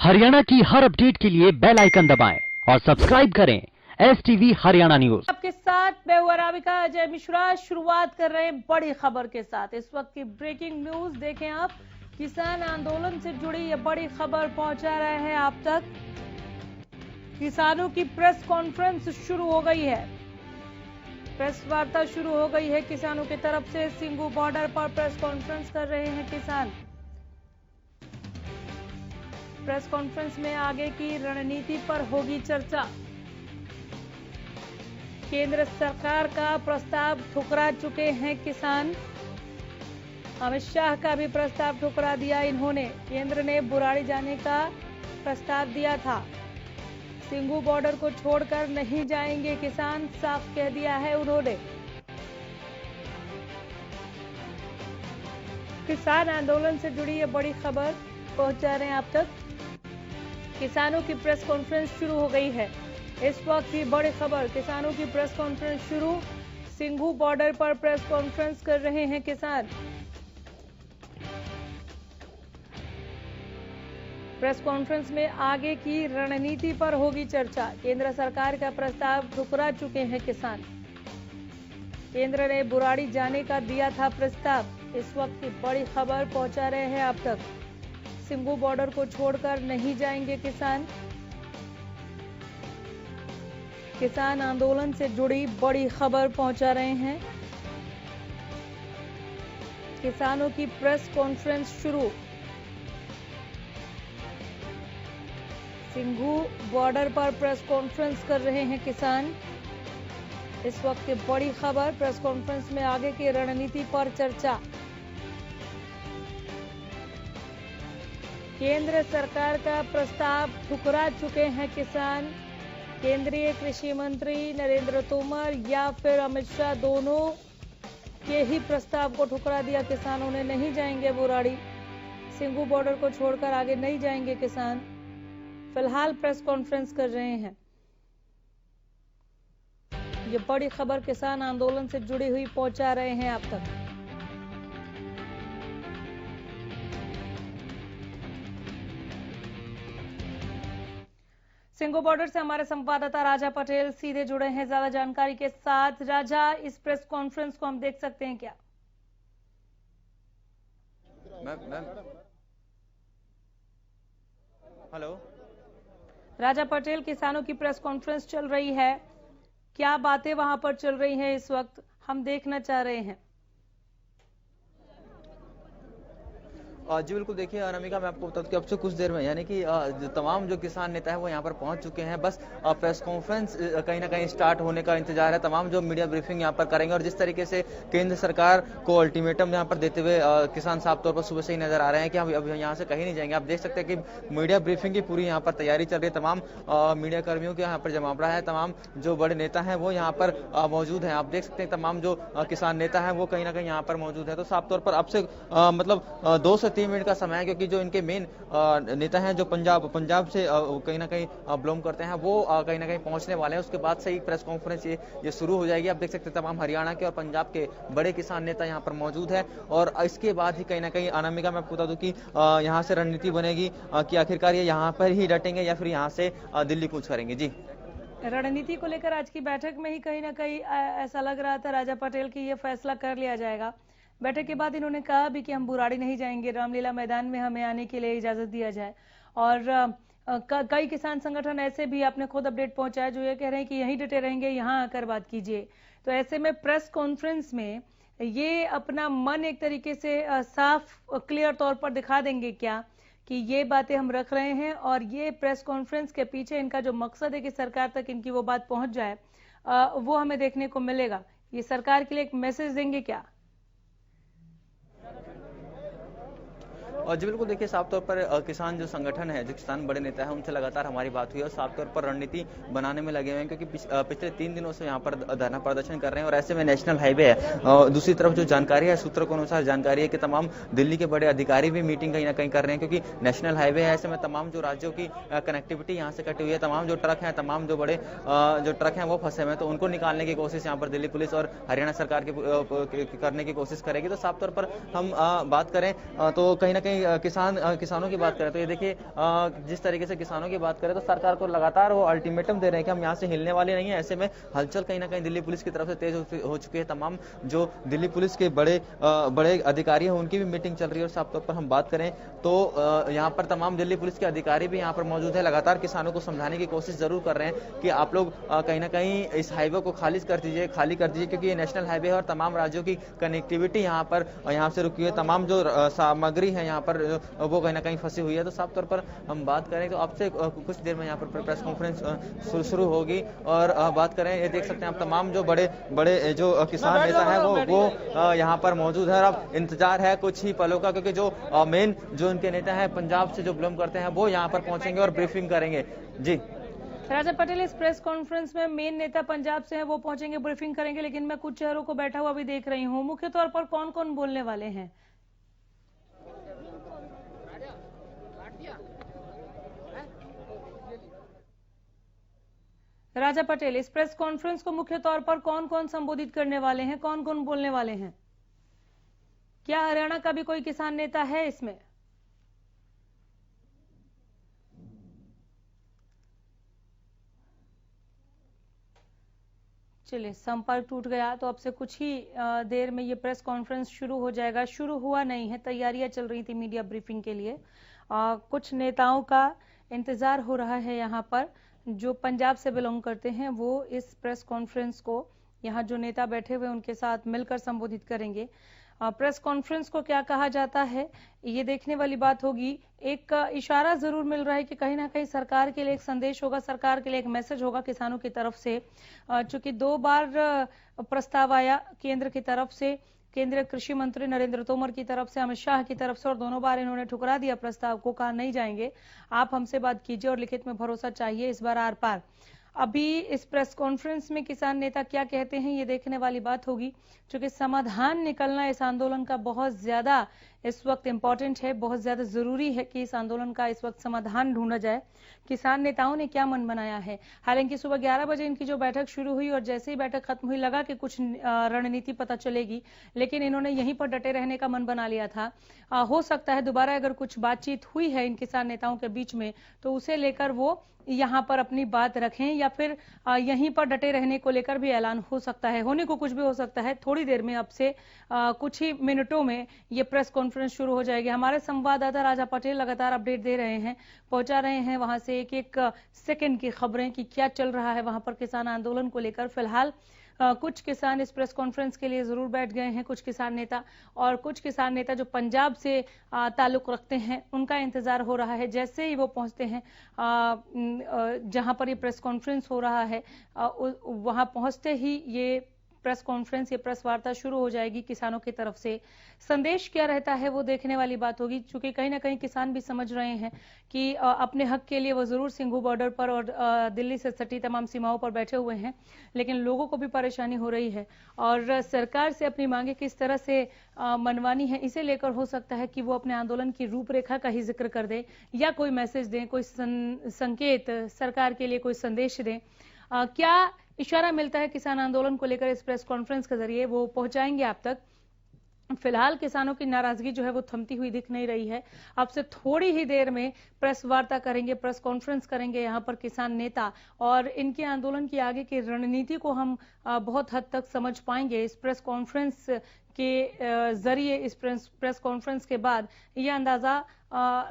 हरियाणा की हर अपडेट के लिए बेल आइकन दबाएं और सब्सक्राइब करें STV हरियाणा न्यूज। आपके साथ मैं हूं अराविका अजय मिश्रा। शुरुआत कर रहे हैं बड़ी खबर के साथ। इस वक्त की ब्रेकिंग न्यूज देखें आप। किसान आंदोलन से जुड़ी ये बड़ी खबर पहुंचा रहे हैं आप तक। किसानों की प्रेस कॉन्फ्रेंस शुरू हो गई है। प्रेस वार्ता शुरू हो गई है किसानों की तरफ से। सिंगू बॉर्डर पर प्रेस कॉन्फ्रेंस कर रहे हैं किसान। प्रेस कॉन्फ्रेंस में आगे की रणनीति पर होगी चर्चा। केंद्र सरकार का प्रस्ताव ठुकरा चुके हैं किसान। अमित शाह का भी प्रस्ताव ठुकरा दिया इन्होंने। केंद्र ने बुराड़ी जाने का प्रस्ताव दिया था। सिंगू बॉर्डर को छोड़कर नहीं जाएंगे किसान, साफ कह दिया है उन्होंने। किसान आंदोलन से जुड़ी ये बड़ी खबर पहुंचा रहे हैं आप तक। किसानों की प्रेस कॉन्फ्रेंस शुरू हो गई है। इस वक्त की बड़ी खबर, किसानों की प्रेस कॉन्फ्रेंस शुरू। सिंघू बॉर्डर पर प्रेस कॉन्फ्रेंस कर रहे हैं किसान। प्रेस कॉन्फ्रेंस में आगे की रणनीति पर होगी चर्चा। केंद्र सरकार का प्रस्ताव ठुकरा चुके हैं किसान। केंद्र ने बुराड़ी जाने का दिया था प्रस्ताव। इस वक्त की बड़ी खबर पहुंचा रहे हैं आप तक। सिंघू बॉर्डर को छोड़कर नहीं जाएंगे किसान। किसान आंदोलन से जुड़ी बड़ी खबर पहुंचा रहे हैं। किसानों की प्रेस कॉन्फ्रेंस शुरू। सिंघू बॉर्डर पर प्रेस कॉन्फ्रेंस कर रहे हैं किसान। इस वक्त की बड़ी खबर, प्रेस कॉन्फ्रेंस में आगे की रणनीति पर चर्चा। केंद्र सरकार का प्रस्ताव ठुकरा चुके हैं किसान। केंद्रीय कृषि मंत्री नरेंद्र तोमर या फिर अमित शाह, दोनों के ही प्रस्ताव को ठुकरा दिया किसानों ने। नहीं जाएंगे बुराड़ी। सिंघू बॉर्डर को छोड़कर आगे नहीं जाएंगे किसान। फिलहाल प्रेस कॉन्फ्रेंस कर रहे हैं। ये बड़ी खबर किसान आंदोलन से जुड़ी हुई पहुंचा रहे हैं आप तक। सिंघू बॉर्डर से हमारे संवाददाता राजा पटेल सीधे जुड़े हैं ज्यादा जानकारी के साथ। राजा, इस प्रेस कॉन्फ्रेंस को हम देख सकते हैं क्या? हेलो राजा पटेल, किसानों की प्रेस कॉन्फ्रेंस चल रही है। क्या बातें वहां पर चल रही हैं इस वक्त, हम देखना चाह रहे हैं। जी बिल्कुल, देखिए अनामिका, मैं आपको बता दूं कि अब से कुछ देर में यानी कि तमाम जो किसान नेता है वो यहाँ पर पहुंच चुके हैं। बस प्रेस कॉन्फ्रेंस कहीं ना कहीं स्टार्ट होने का इंतजार है। तमाम जो मीडिया ब्रीफिंग यहाँ पर करेंगे और जिस तरीके से केंद्र सरकार को अल्टीमेटम यहाँ पर देते हुए किसान साफ तौर पर सुबह से ही नजर आ रहे हैं कि हम अब यहाँ से कहीं नहीं जाएंगे। आप देख सकते हैं कि मीडिया ब्रीफिंग की पूरी यहाँ पर तैयारी चल रही है। तमाम मीडिया कर्मियों के यहाँ पर जमावड़ा है। तमाम जो बड़े नेता है वो यहाँ पर मौजूद है। आप देख सकते हैं तमाम जो किसान नेता है वो कहीं ना कहीं यहाँ पर मौजूद है। तो साफ तौर पर अब से मतलब 2 से 3 मिनट का समय है, क्योंकि जो इनके मेन नेता हैं जो पंजाब से कहीं ना कहीं बिलोंग करते हैं वो कहीं ना कहीं पहुंचने वाले हैं। उसके बाद से ही प्रेस कॉन्फ्रेंस ये शुरू हो जाएगी। आप देख सकते हैं तमाम हरियाणा के और पंजाब के बड़े किसान नेता यहाँ पर मौजूद है। और इसके बाद ही कहीं ना कहीं अनामिका, मैं आपको बता दूं कि यहाँ से रणनीति बनेगी कि आखिरकार ये यहाँ पर ही डटेंगे या फिर यहाँ से दिल्ली कूच करेंगे। जी, रणनीति को लेकर आज की बैठक में ही कहीं ना कहीं ऐसा लग रहा था राजा पटेल की ये फैसला कर लिया जाएगा। बैठक के बाद इन्होंने कहा भी कि हम बुराड़ी नहीं जाएंगे, रामलीला मैदान में हमें आने के लिए इजाजत दिया जाए। और कई किसान संगठन ऐसे भी, आपने खुद अपडेट पहुंचाया, जो ये कह रहे हैं कि यहीं डटे रहेंगे, यहां आकर बात कीजिए। तो ऐसे में प्रेस कॉन्फ्रेंस में ये अपना मन एक तरीके से साफ क्लियर तौर पर दिखा देंगे क्या कि ये बातें हम रख रहे हैं, और ये प्रेस कॉन्फ्रेंस के पीछे इनका जो मकसद है कि सरकार तक इनकी वो बात पहुंच जाए, वो हमें देखने को मिलेगा। ये सरकार के लिए एक मैसेज देंगे क्या? और जी बिल्कुल, देखिए साफ तौर पर किसान जो संगठन है, जो किसान बड़े नेता है, उनसे लगातार हमारी बात हुई और साफ तौर पर रणनीति बनाने में लगे हुए हैं, क्योंकि पिछले 3 दिनों से यहाँ पर धरना प्रदर्शन कर रहे हैं। और ऐसे में नेशनल हाईवे है। दूसरी तरफ जो जानकारी है, सूत्रों के अनुसार जानकारी है कि तमाम दिल्ली के बड़े अधिकारी भी मीटिंग कहीं ना कहीं कर रहे हैं, क्योंकि नेशनल हाईवे है। ऐसे में तमाम जो राज्यों की कनेक्टिविटी यहाँ से कटी हुई है। तमाम जो ट्रक हैं, तमाम जो बड़े जो ट्रक हैं वो फंसे हुए हैं, तो उनको निकालने की कोशिश यहाँ पर दिल्ली पुलिस और हरियाणा सरकार की करने की कोशिश करेगी। तो साफ तौर पर हम बात करें तो कहीं ना कहीं कहीं किसानों की बात करें तो ये देखिए जिस तरीके से किसानों की बात करें तो सरकार को लगातार वो अल्टीमेटम दे रहे हैं कि हम यहाँ से हिलने वाले नहीं है। ऐसे में हलचल कहीं ना कहीं दिल्ली पुलिस की तरफ से तेज हो चुकी है। तमाम जो दिल्ली पुलिस के बड़े अधिकारी हैं उनकी भी मीटिंग चल रही है। और साफ तौर पर हम बात करें तो यहाँ पर तमाम दिल्ली पुलिस के अधिकारी भी यहाँ पर मौजूद है, लगातार किसानों को समझाने की कोशिश जरूर कर रहे हैं कि आप लोग कहीं ना कहीं इस हाईवे को खाली कर दीजिए, क्योंकि ये नेशनल हाईवे है और तमाम राज्यों की कनेक्टिविटी यहाँ से रुकी हुई है। तमाम जो सामग्री है यहाँ पर वो कहीं ना कहीं फंसी हुई है। तो साफ तौर पर हम बात करें तो अब से कुछ देर में यहाँ पर प्रेस कॉन्फ्रेंस शुरू होगी। और बात करें, ये देख सकते हैं आप तमाम जो बड़े बड़े जो किसान नेता है वो यहाँ पर मौजूद है। और अब इंतजार है कुछ ही पलों का, क्योंकि जो मेन जो इनके नेता है पंजाब से जो बिलोंग करते हैं वो यहाँ पर पहुंचेंगे और ब्रीफिंग करेंगे। जी राजा पटेल, इस प्रेस कॉन्फ्रेंस में मेन नेता पंजाब से हैं, वो पहुंचेंगे, ब्रीफिंग करेंगे, लेकिन मैं कुछ चेहरों को बैठा हुआ भी देख रही हूँ। मुख्य तौर पर कौन कौन बोलने वाले हैं? राजा पटेल, इस प्रेस कॉन्फ्रेंस को मुख्य तौर पर कौन कौन संबोधित करने वाले हैं, कौन कौन बोलने वाले हैं? क्या हरियाणा का भी कोई किसान नेता है इसमें? चलिए, संपर्क टूट गया, तो अब से कुछ ही देर में ये प्रेस कॉन्फ्रेंस शुरू हो जाएगा। शुरू हुआ नहीं है, तैयारियां चल रही थी मीडिया ब्रीफिंग के लिए। कुछ नेताओं का इंतजार हो रहा है यहाँ पर, जो पंजाब से बिलोंग करते हैं वो इस प्रेस कॉन्फ्रेंस को, यहाँ जो नेता बैठे हुए उनके साथ मिलकर संबोधित करेंगे। प्रेस कॉन्फ्रेंस को क्या कहा जाता है ये देखने वाली बात होगी। एक इशारा जरूर मिल रहा है कि कहीं ना कहीं सरकार के लिए एक संदेश होगा, सरकार के लिए एक मैसेज होगा किसानों की तरफ से। चूंकि 2 बार प्रस्ताव आया केंद्र की तरफ से, केंद्रीय कृषि मंत्री नरेंद्र तोमर की तरफ से, अमित शाह की तरफ से, और दोनों बार इन्होंने ठुकरा दिया प्रस्ताव को, कहा नहीं जाएंगे, आप हमसे बात कीजिए और लिखित में भरोसा चाहिए, इस बार आर पार। अभी इस प्रेस कॉन्फ्रेंस में किसान नेता क्या कहते हैं ये देखने वाली बात होगी, क्योंकि समाधान निकलना इस आंदोलन का बहुत ज्यादा इस वक्त इम्पोर्टेंट है, बहुत ज्यादा जरूरी है कि इस आंदोलन का इस वक्त समाधान ढूंढा जाए। किसान नेताओं ने क्या मन बनाया है? हालांकि सुबह 11 बजे इनकी जो बैठक शुरू हुई और जैसे ही बैठक खत्म हुई लगा कि कुछ रणनीति पता चलेगी, लेकिन इन्होंने यहीं पर डटे रहने का मन बना लिया था। हो सकता है दोबारा अगर कुछ बातचीत हुई है इन किसान नेताओं के बीच में तो उसे लेकर वो यहाँ पर अपनी बात रखें, या फिर यहीं पर डटे रहने को लेकर भी ऐलान हो सकता है। होने को कुछ भी हो सकता है। थोड़ी देर में, अब से कुछ ही मिनटों में ये प्रेस कॉन्फ्रेंस शुरू हो जाएगी। हमारे संवाददाता राजा पटेल लगातार अपडेट दे रहे हैं, पहुंचा रहे हैं वहां से एक एक सेकंड की खबरें कि क्या चल रहा है वहां पर किसान आंदोलन को लेकर। फिलहाल कुछ किसान इस प्रेस कॉन्फ्रेंस के लिए जरूर बैठ गए हैं, कुछ किसान नेता, और कुछ किसान नेता जो पंजाब से ताल्लुक रखते हैं उनका इंतजार हो रहा है। जैसे ही वो पहुंचते हैं जहां पर ये प्रेस कॉन्फ्रेंस हो रहा है, वहां पहुंचते ही ये प्रेस कॉन्फ्रेंस, ये प्रेस वार्ता शुरू हो जाएगी किसानों की तरफ से। संदेश क्या रहता है वो देखने वाली बात होगी, क्योंकि कहीं ना कहीं किसान भी समझ रहे हैं कि अपने हक के लिए वो जरूर सिंघू बॉर्डर पर और दिल्ली से सटी तमाम सीमाओं पर बैठे हुए हैं, लेकिन लोगों को भी परेशानी हो रही है और सरकार से अपनी मांगे किस तरह से मनवानी है, इसे लेकर हो सकता है कि वो अपने आंदोलन की रूपरेखा का ही जिक्र कर दे या कोई मैसेज दें, कोई संकेत सरकार के लिए, कोई संदेश दें। क्या इशारा मिलता है किसान आंदोलन को लेकर इस प्रेस कॉन्फ्रेंस के जरिए, वो पहुंचाएंगे आप तक। फिलहाल किसानों की नाराजगी जो है वो थमती हुई दिख नहीं रही है। अब से थोड़ी ही देर में प्रेस वार्ता करेंगे, प्रेस कॉन्फ्रेंस करेंगे यहाँ पर किसान नेता, और इनके आंदोलन की आगे की रणनीति को हम बहुत हद तक समझ पाएंगे इस प्रेस कॉन्फ्रेंस के जरिए। इस प्रेस कॉन्फ्रेंस के बाद ये अंदाजा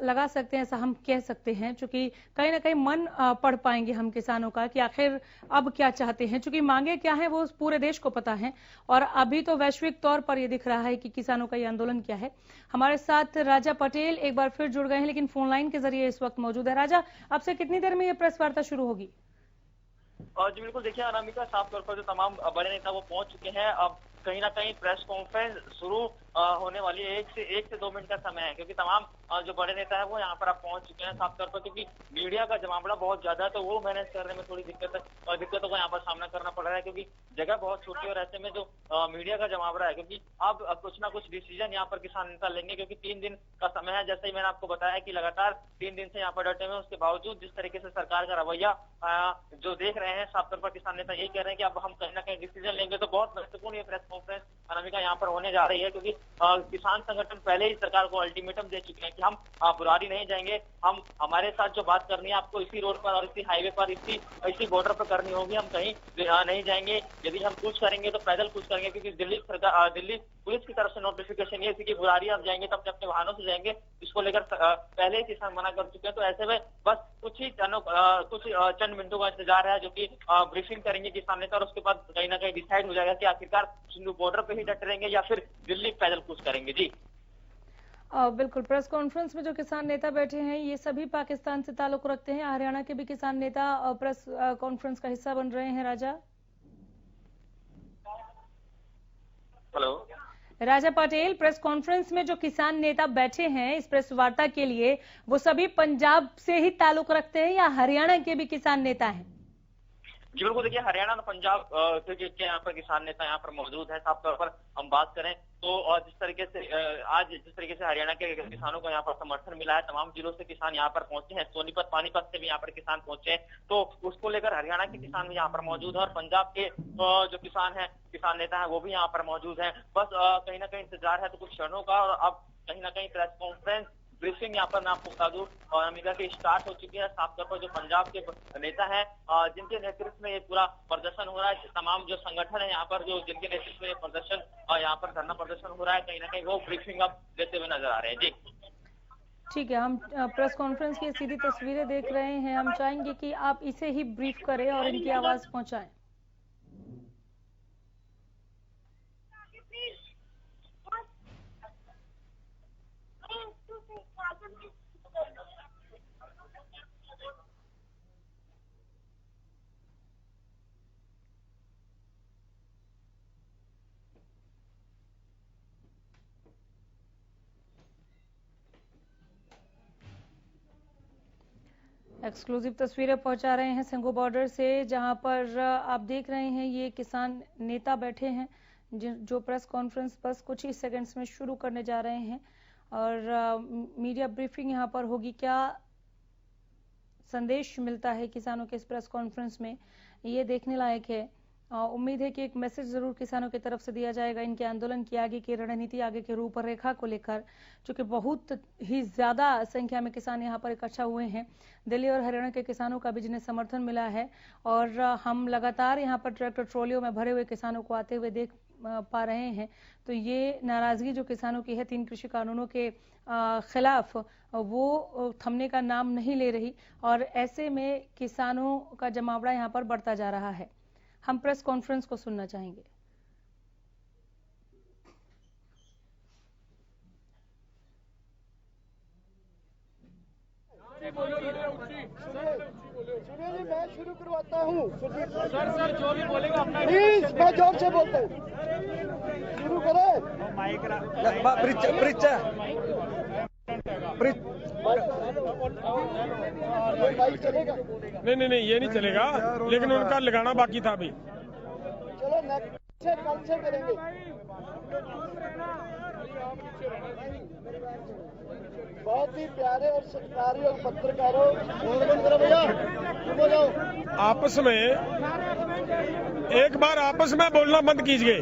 लगा सकते हैं, ऐसा हम कह सकते हैं, क्योंकि कहीं ना कहीं मन पढ़ पाएंगे हम किसानों का कि आखिर अब क्या चाहते हैं, क्योंकि मांगे क्या है वो पूरे देश को पता है और अभी तो वैश्विक तौर पर ये दिख रहा है कि किसानों का ये आंदोलन क्या है। हमारे साथ राजा पटेल एक बार फिर जुड़ गए हैं, लेकिन फोन लाइन के जरिए इस वक्त मौजूद है। राजा, अब से कितनी देर में ये प्रेस वार्ता शुरू होगी? जी बिल्कुल, देखिए अनामिका, साफ तौर पर जो तमाम बड़े नेता वो पहुंच चुके हैं। अब कहीं ना कहीं प्रेस कॉन्फ्रेंस शुरू होने वाली है। 1 से 2 मिनट का समय है, क्योंकि तमाम जो बड़े नेता है वो यहाँ पर आप पहुंच चुके हैं। साफ तौर पर क्योंकि मीडिया का जमावड़ा बहुत ज्यादा है, तो वो मैनेज करने में थोड़ी दिक्कतों का यहाँ पर सामना करना पड़ रहा है, क्योंकि जगह बहुत छोटी है और ऐसे में जो मीडिया का जमावड़ा है, क्योंकि अब कुछ ना कुछ डिसीजन यहाँ पर किसान नेता लेंगे, क्योंकि 3 दिन का समय है। जैसे ही मैंने आपको बताया कि लगातार 3 दिन से यहाँ पर डटे हुए, उसके बावजूद जिस तरीके से सरकार का रवैया जो देख रहे हैं, साफ तौर पर किसान नेता यही कह रहे हैं कि अब हम कहीं ना कहीं डिसीजन लेंगे। तो बहुत महत्वपूर्ण ये प्रेस कॉन्फ्रेंस अनामिका यहाँ पर होने जा रही है, क्योंकि किसान संगठन पहले ही सरकार को अल्टीमेटम दे चुके हैं कि हम बुराड़ी नहीं जाएंगे, हम हमारे साथ जो बात करनी है आपको इसी रोड पर और इसी हाईवे पर इसी बॉर्डर पर करनी होगी, हम कहीं नहीं जाएंगे। यदि हम कूच करेंगे तो पैदल कूच करेंगे, क्योंकि दिल्ली पुलिस की तरफ से नोटिफिकेशन ये थी कि बुराड़ी आप जाएंगे तो अपने वाहनों से जाएंगे, इसको लेकर पहले ही किसान मना कर चुके हैं। तो ऐसे में बस कुछ चंद मिनटों का इंतजार है, जो कि ब्रीफिंग करेंगे किसान नेता और उसके बाद कहीं ना कहीं डिसाइड हो जाएगा कि आखिरकार सिंधु बॉर्डर पे ही डटे रहेंगे या फिर दिल्ली पैदल कूच करेंगे। जी बिल्कुल, प्रेस कॉन्फ्रेंस में जो किसान नेता बैठे हैं ये सभी पाकिस्तान से ताल्लुक रखते हैं। हरियाणा के भी किसान नेता प्रेस कॉन्फ्रेंस का हिस्सा बन रहे हैं। हेलो राजा पटेल, प्रेस कॉन्फ्रेंस में जो किसान नेता बैठे हैं इस प्रेस वार्ता के लिए, वो सभी पंजाब से ही ताल्लुक रखते हैं या हरियाणा के भी किसान नेता हैं? जी बिल्कुल, देखिए हरियाणा और पंजाब के यहाँ पर किसान नेता यहाँ पर मौजूद है। साफ तौर पर हम बात करें तो जिस तरीके से हरियाणा के किसानों को यहाँ पर समर्थन मिला है, तमाम जिलों से किसान यहाँ पर पहुंचे हैं, सोनीपत पानीपत से भी यहाँ पर किसान पहुंचे हैं, तो उसको लेकर हरियाणा के किसान भी यहाँ पर मौजूद है और पंजाब के जो किसान नेता है वो भी यहाँ पर मौजूद है। बस कहीं ना कहीं इंतजार है तो कुछ क्षणों का, और अब कहीं ना कहीं प्रेस कॉन्फ्रेंस ब्रीफिंग यहाँ पर मैं आपको बता दूं और अमेरिका की स्टार्ट हो चुकी है। साफ तौर पर जो पंजाब के नेता हैं जिनके नेतृत्व में ये पूरा प्रदर्शन हो रहा है, तमाम जो संगठन है यहाँ पर जो जिनके नेतृत्व में प्रदर्शन यहाँ पर धरना प्रदर्शन हो रहा है, कहीं ना कहीं वो ब्रीफिंग अब देते हुए नजर आ रहे हैं। जी ठीक है, हम प्रेस कॉन्फ्रेंस की सीधी तस्वीरें देख रहे हैं। हम चाहेंगे कि आप इसे ही ब्रीफ करें और इनकी आवाज पहुंचाएं। एक्सक्लूसिव तस्वीरें पहुंचा रहे हैं संगो बॉर्डर से, जहां पर आप देख रहे हैं ये किसान नेता बैठे हैं जो प्रेस कॉन्फ्रेंस बस कुछ ही सेकंड्स में शुरू करने जा रहे हैं और मीडिया ब्रीफिंग यहां पर होगी। क्या संदेश मिलता है किसानों के इस प्रेस कॉन्फ्रेंस में, ये देखने लायक है। उम्मीद है कि एक मैसेज जरूर किसानों की तरफ से दिया जाएगा इनके आंदोलन की आगे की रणनीति, आगे की रूपरेखा को लेकर, क्योंकि बहुत ही ज्यादा संख्या में किसान यहाँ पर इकट्ठा हुए हैं। दिल्ली और हरियाणा के किसानों का भी जिन्हें समर्थन मिला है और हम लगातार यहाँ पर ट्रैक्टर ट्रॉलियों में भरे हुए किसानों को आते हुए देख पा रहे हैं। तो ये नाराजगी जो किसानों की है 3 कृषि कानूनों के खिलाफ, वो थमने का नाम नहीं ले रही और ऐसे में किसानों का जमावड़ा यहाँ पर बढ़ता जा रहा है। हम प्रेस कॉन्फ्रेंस को सुनना चाहेंगे। सुनिए, मैं शुरू करवाता हूँ। सर जो भी बोलेगा अपना प्लीज, मैं जोर से बोलता हूँ। शुरू करें। चलेगा? नहीं ये नहीं चलेगा, लेकिन उनका लगाना बाकी था अभी। चलो नेक्स्ट से कल से करेंगे। बहुत ही प्यारे और सत्कारी और पत्रकारों, आपस में एक बार आपस में बोलना बंद कीजिए।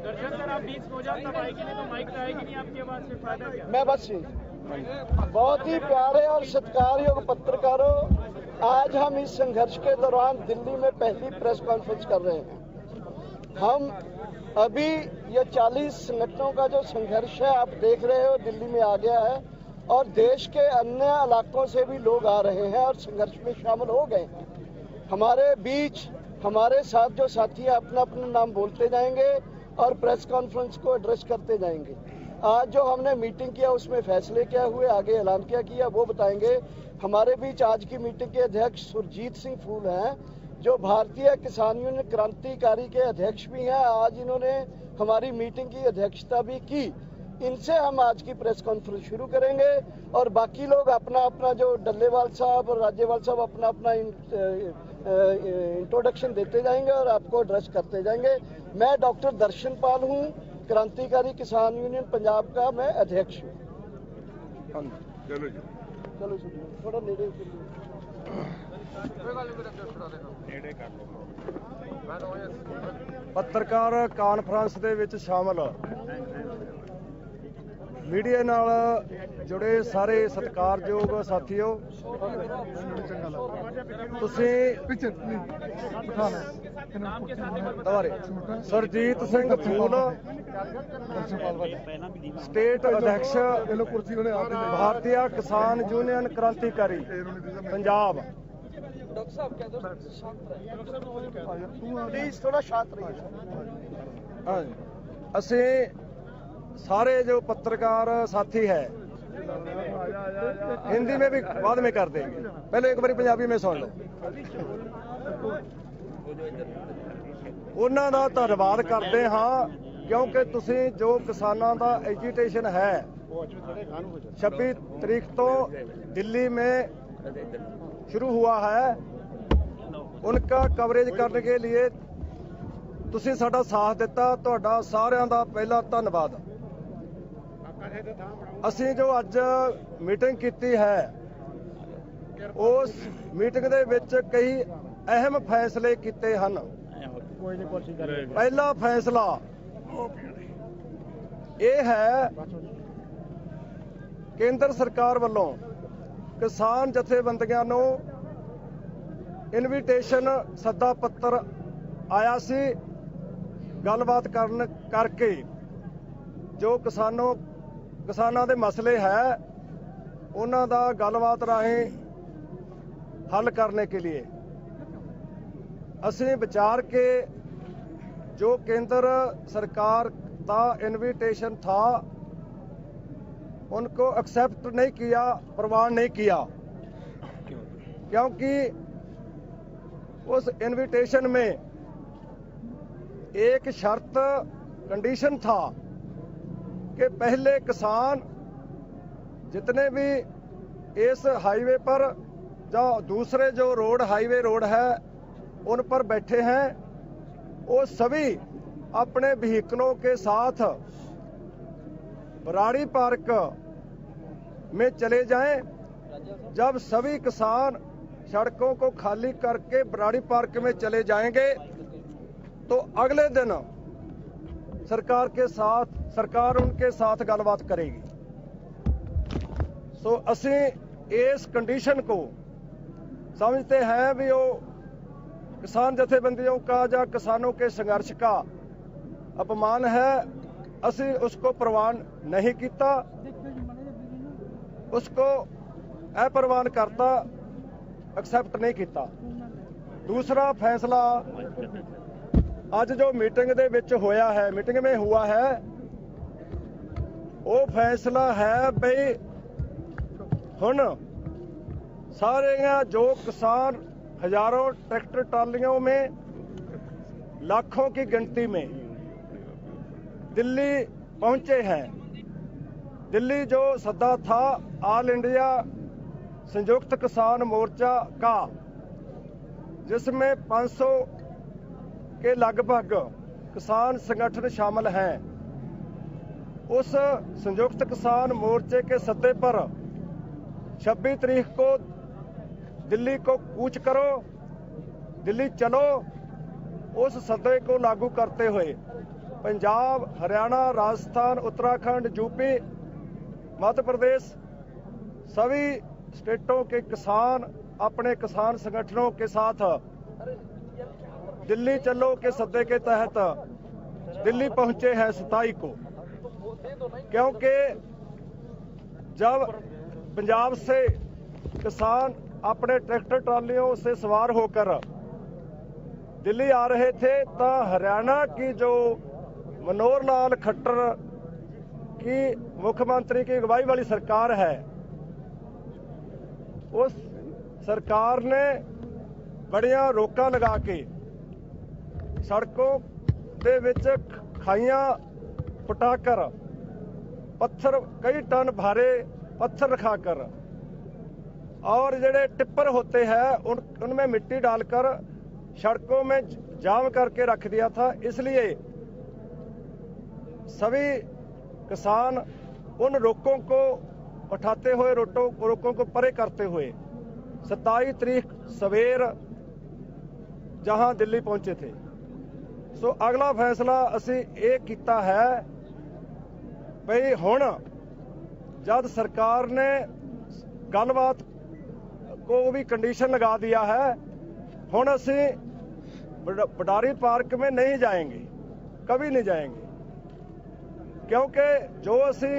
दर्शन सर आप बीच हो जाओ, तब आएगी नहीं तो माइक तो आएगी नहीं आपकी आवाज से, फायदा क्या? मैं बस बहुत ही प्यारे और सत्कारी और पत्रकारों, आज हम इस संघर्ष के दौरान दिल्ली में पहली प्रेस कॉन्फ्रेंस कर रहे हैं। हम अभी ये 40 संगठनों का जो संघर्ष है आप देख रहे हो दिल्ली में आ गया है और देश के अन्य इलाकों से भी लोग आ रहे हैं और संघर्ष में शामिल हो गए हैं। हमारे बीच हमारे साथ जो साथी अपना अपना नाम बोलते जाएंगे और प्रेस कॉन्फ्रेंस को एड्रेस करते जाएंगे। आज जो हमने मीटिंग किया उसमें फैसले क्या हुए, आगे ऐलान क्या किया, वो बताएंगे। हमारे बीच आज की मीटिंग के अध्यक्ष सुरजीत सिंह फूल हैं, जो भारतीय किसान यूनियन क्रांतिकारी के अध्यक्ष भी हैं। आज इन्होंने हमारी मीटिंग की अध्यक्षता भी की। इनसे हम आज की प्रेस कॉन्फ्रेंस शुरू करेंगे और बाकी लोग अपना अपना, जो डल्लेवाल साहब और राज्यपाल साहब अपना अपना इंट्रोडक्शन देते जाएंगे और आपको एड्रेस करते जाएंगे। मैं डॉक्टर दर्शन पाल हूँ, क्रांतिकारी किसान यूनियन पंजाब का मैं अध्यक्ष हूँ। चलो थोड़ा नेड़े ਪੱਤਰਕਾਰ ਕਾਨਫਰੰਸ ਦੇ ਵਿੱਚ ਸ਼ਾਮਲ ਮੀਡੀਆ ਨਾਲ ਜੁੜੇ ਸਾਰੇ ਸਤਿਕਾਰਯੋਗ ਸਾਥੀਓ, ਤੁਸੀਂ ਸਰਜੀਤ ਸਿੰਘ ਫੂਲ, ਸਟੇਟ ਅਧਿਕਸ਼ ਭਾਰਤੀ ਕਿਸਾਨ ਯੂਨੀਅਨ ਕ੍ਰਾਂਤੀਕਾਰੀ ਪੰਜਾਬ। प्लीज थोड़ा शांत रहिए। हाँ, ਅਸੀਂ सारे जो पत्रकार साथी है हिंदी में भी बाद में कर देंगे, पहले एक बार पंजाबी में सुन लो। ਉਹਨਾਂ ਦਾ ਧੰਨਵਾਦ ਕਰਦੇ ਹਾਂ ਕਿਉਂਕਿ ਤੁਸੀਂ ਜੋ ਕਿਸਾਨਾਂ ਦਾ ਐਜੀਟੇਸ਼ਨ ਹੈ 26 तारीख तो दिल्ली में शुरू हुआ है, उनका कवरेज करने के लिए ਤੁਸੀਂ ਸਾਡਾ ਸਾਥ ਦਿੱਤਾ। ਤੁਹਾਡਾ ਸਾਰਿਆਂ ਦਾ ਪਹਿਲਾ ਧੰਨਵਾਦ। ਅਸੀਂ ਜੋ ਅੱਜ ਮੀਟਿੰਗ ਕੀਤੀ ਹੈ ਉਸ ਮੀਟਿੰਗ ਦੇ ਵਿੱਚ ਕਈ ਅਹਿਮ ਫੈਸਲੇ ਕੀਤੇ ਹਨ। ਪਹਿਲਾ ਫੈਸਲਾ ਇਹ ਹੈ ਕੇਂਦਰ ਸਰਕਾਰ ਵੱਲੋਂ ਕਿਸਾਨ ਜਥੇਬੰਦੀਆਂ ਨੂੰ ਇਨਵੀਟੇਸ਼ਨ ਸੱਦਾ ਪੱਤਰ ਆਇਆ ਸੀ। ਗੱਲਬਾਤ ਕਰਨ ਕਰਕੇ ਜੋ ਕਿਸਾਨਾਂ ਦੇ ਮਸਲੇ ਹੈ ਉਹਨਾਂ ਦਾ ਗੱਲਬਾਤ ਰਾਹੀਂ हल करने के लिए ਅਸੀਂ विचार के जो केंद्र सरकार का इनविटेशन था उनको एक्सेप्ट नहीं किया, प्रवान नहीं किया, क्योंकि उस इनविटेशन में एक शर्त कंडीशन था कि पहले किसान जितने भी इस हाईवे पर जो दूसरे जो रोड हाईवे रोड है उन पर बैठे हैं वो सभी अपने व्हीकलों के साथ बराड़ी पार्क में चले जाएं। जब सभी किसान सड़कों को खाली करके बराड़ी पार्क में चले जाएंगे तो अगले दिन सरकार उनके साथ गलबात करेगी। सो असी इस कंडीशन को समझते हैं भी वो किसान जथेबंदियों का या किसानों के संघर्ष का अपमान है। असी उसको प्रवान नहीं किया, उसको अप्रवान करता, एक्सेप्ट नहीं किया। दूसरा फैसला आज जो मीटिंग दे विच होया है, मीटिंग में हुआ है, वो फैसला है भाई हुण सारे जो किसान हजारों ट्रैक्टर ट्रालियों में लाखों की गिनती में दिल्ली पहुंचे हैं। दिल्ली जो सद्दा था ऑल इंडिया संयुक्त किसान मोर्चा का, जिसमें 500 के लगभग किसान संगठन शामिल हैं, उस संयुक्त किसान मोर्चे के सद्दे पर 26 तारीख को दिल्ली को कूच करो, दिल्ली चलो, उस सदे को लागू करते हुए पंजाब, हरियाणा, राजस्थान, उत्तराखंड, यूपी, मध्य प्रदेश सभी स्टेटों के किसान अपने किसान संगठनों के साथ दिल्ली चलो के सदे के तहत दिल्ली पहुंचे हैं 27 को। क्योंकि जब पंजाब से किसान अपने ट्रैक्टर ट्रालियों से सवार होकर दिल्ली आ रहे थे तो हरियाणा की जो मनोहर लाल खट्टर की मुख्यमंत्री की अगुवाई वाली सरकार है, उस सरकार ने बड़ियां रोका लगा के सड़कों दे विच खाइयां पुटाकर पत्थर कई टन भारे पत्थर रखाकर और ਜਿਹੜੇ टिप्पर होते हैं उनमें मिट्टी डालकर सड़कों में जाम करके रख दिया था। इसलिए सभी किसान उन रोकों को उठाते हुए रोकों को परे करते हुए 27 ਤਰੀਕ ਸਵੇਰ ਜਹਾਂ ਦਿੱਲੀ ਪਹੁੰਚੇ थे। ਸੋ ਅਗਲਾ ਫੈਸਲਾ ਅਸੀਂ ਇਹ ਕੀਤਾ ਹੈ ਬਈ ਹੁਣ जब सरकार ने गलबात को भी कंडीशन लगा दिया है, हुण असी बटारी पार्क में नहीं जाएंगे, कभी नहीं जाएंगे, क्योंकि जो असी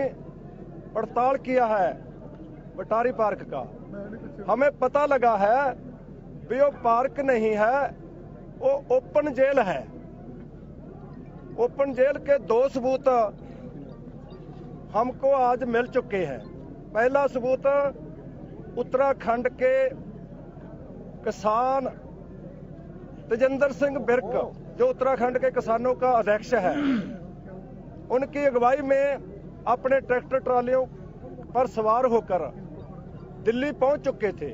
पड़ताल किया है बटारी पार्क का, हमें पता लगा है भी वो पार्क नहीं है, वो ओपन जेल है। ओपन जेल के 2 सबूत हमको आज मिल चुके हैं। पहला सबूत उत्तराखंड के किसान तेजेंद्र सिंह बिर्क, जो उत्तराखंड के किसानों का अध्यक्ष है, उनकी अगुवाई में अपने ट्रैक्टर ट्रालियों पर सवार होकर दिल्ली पहुंच चुके थे।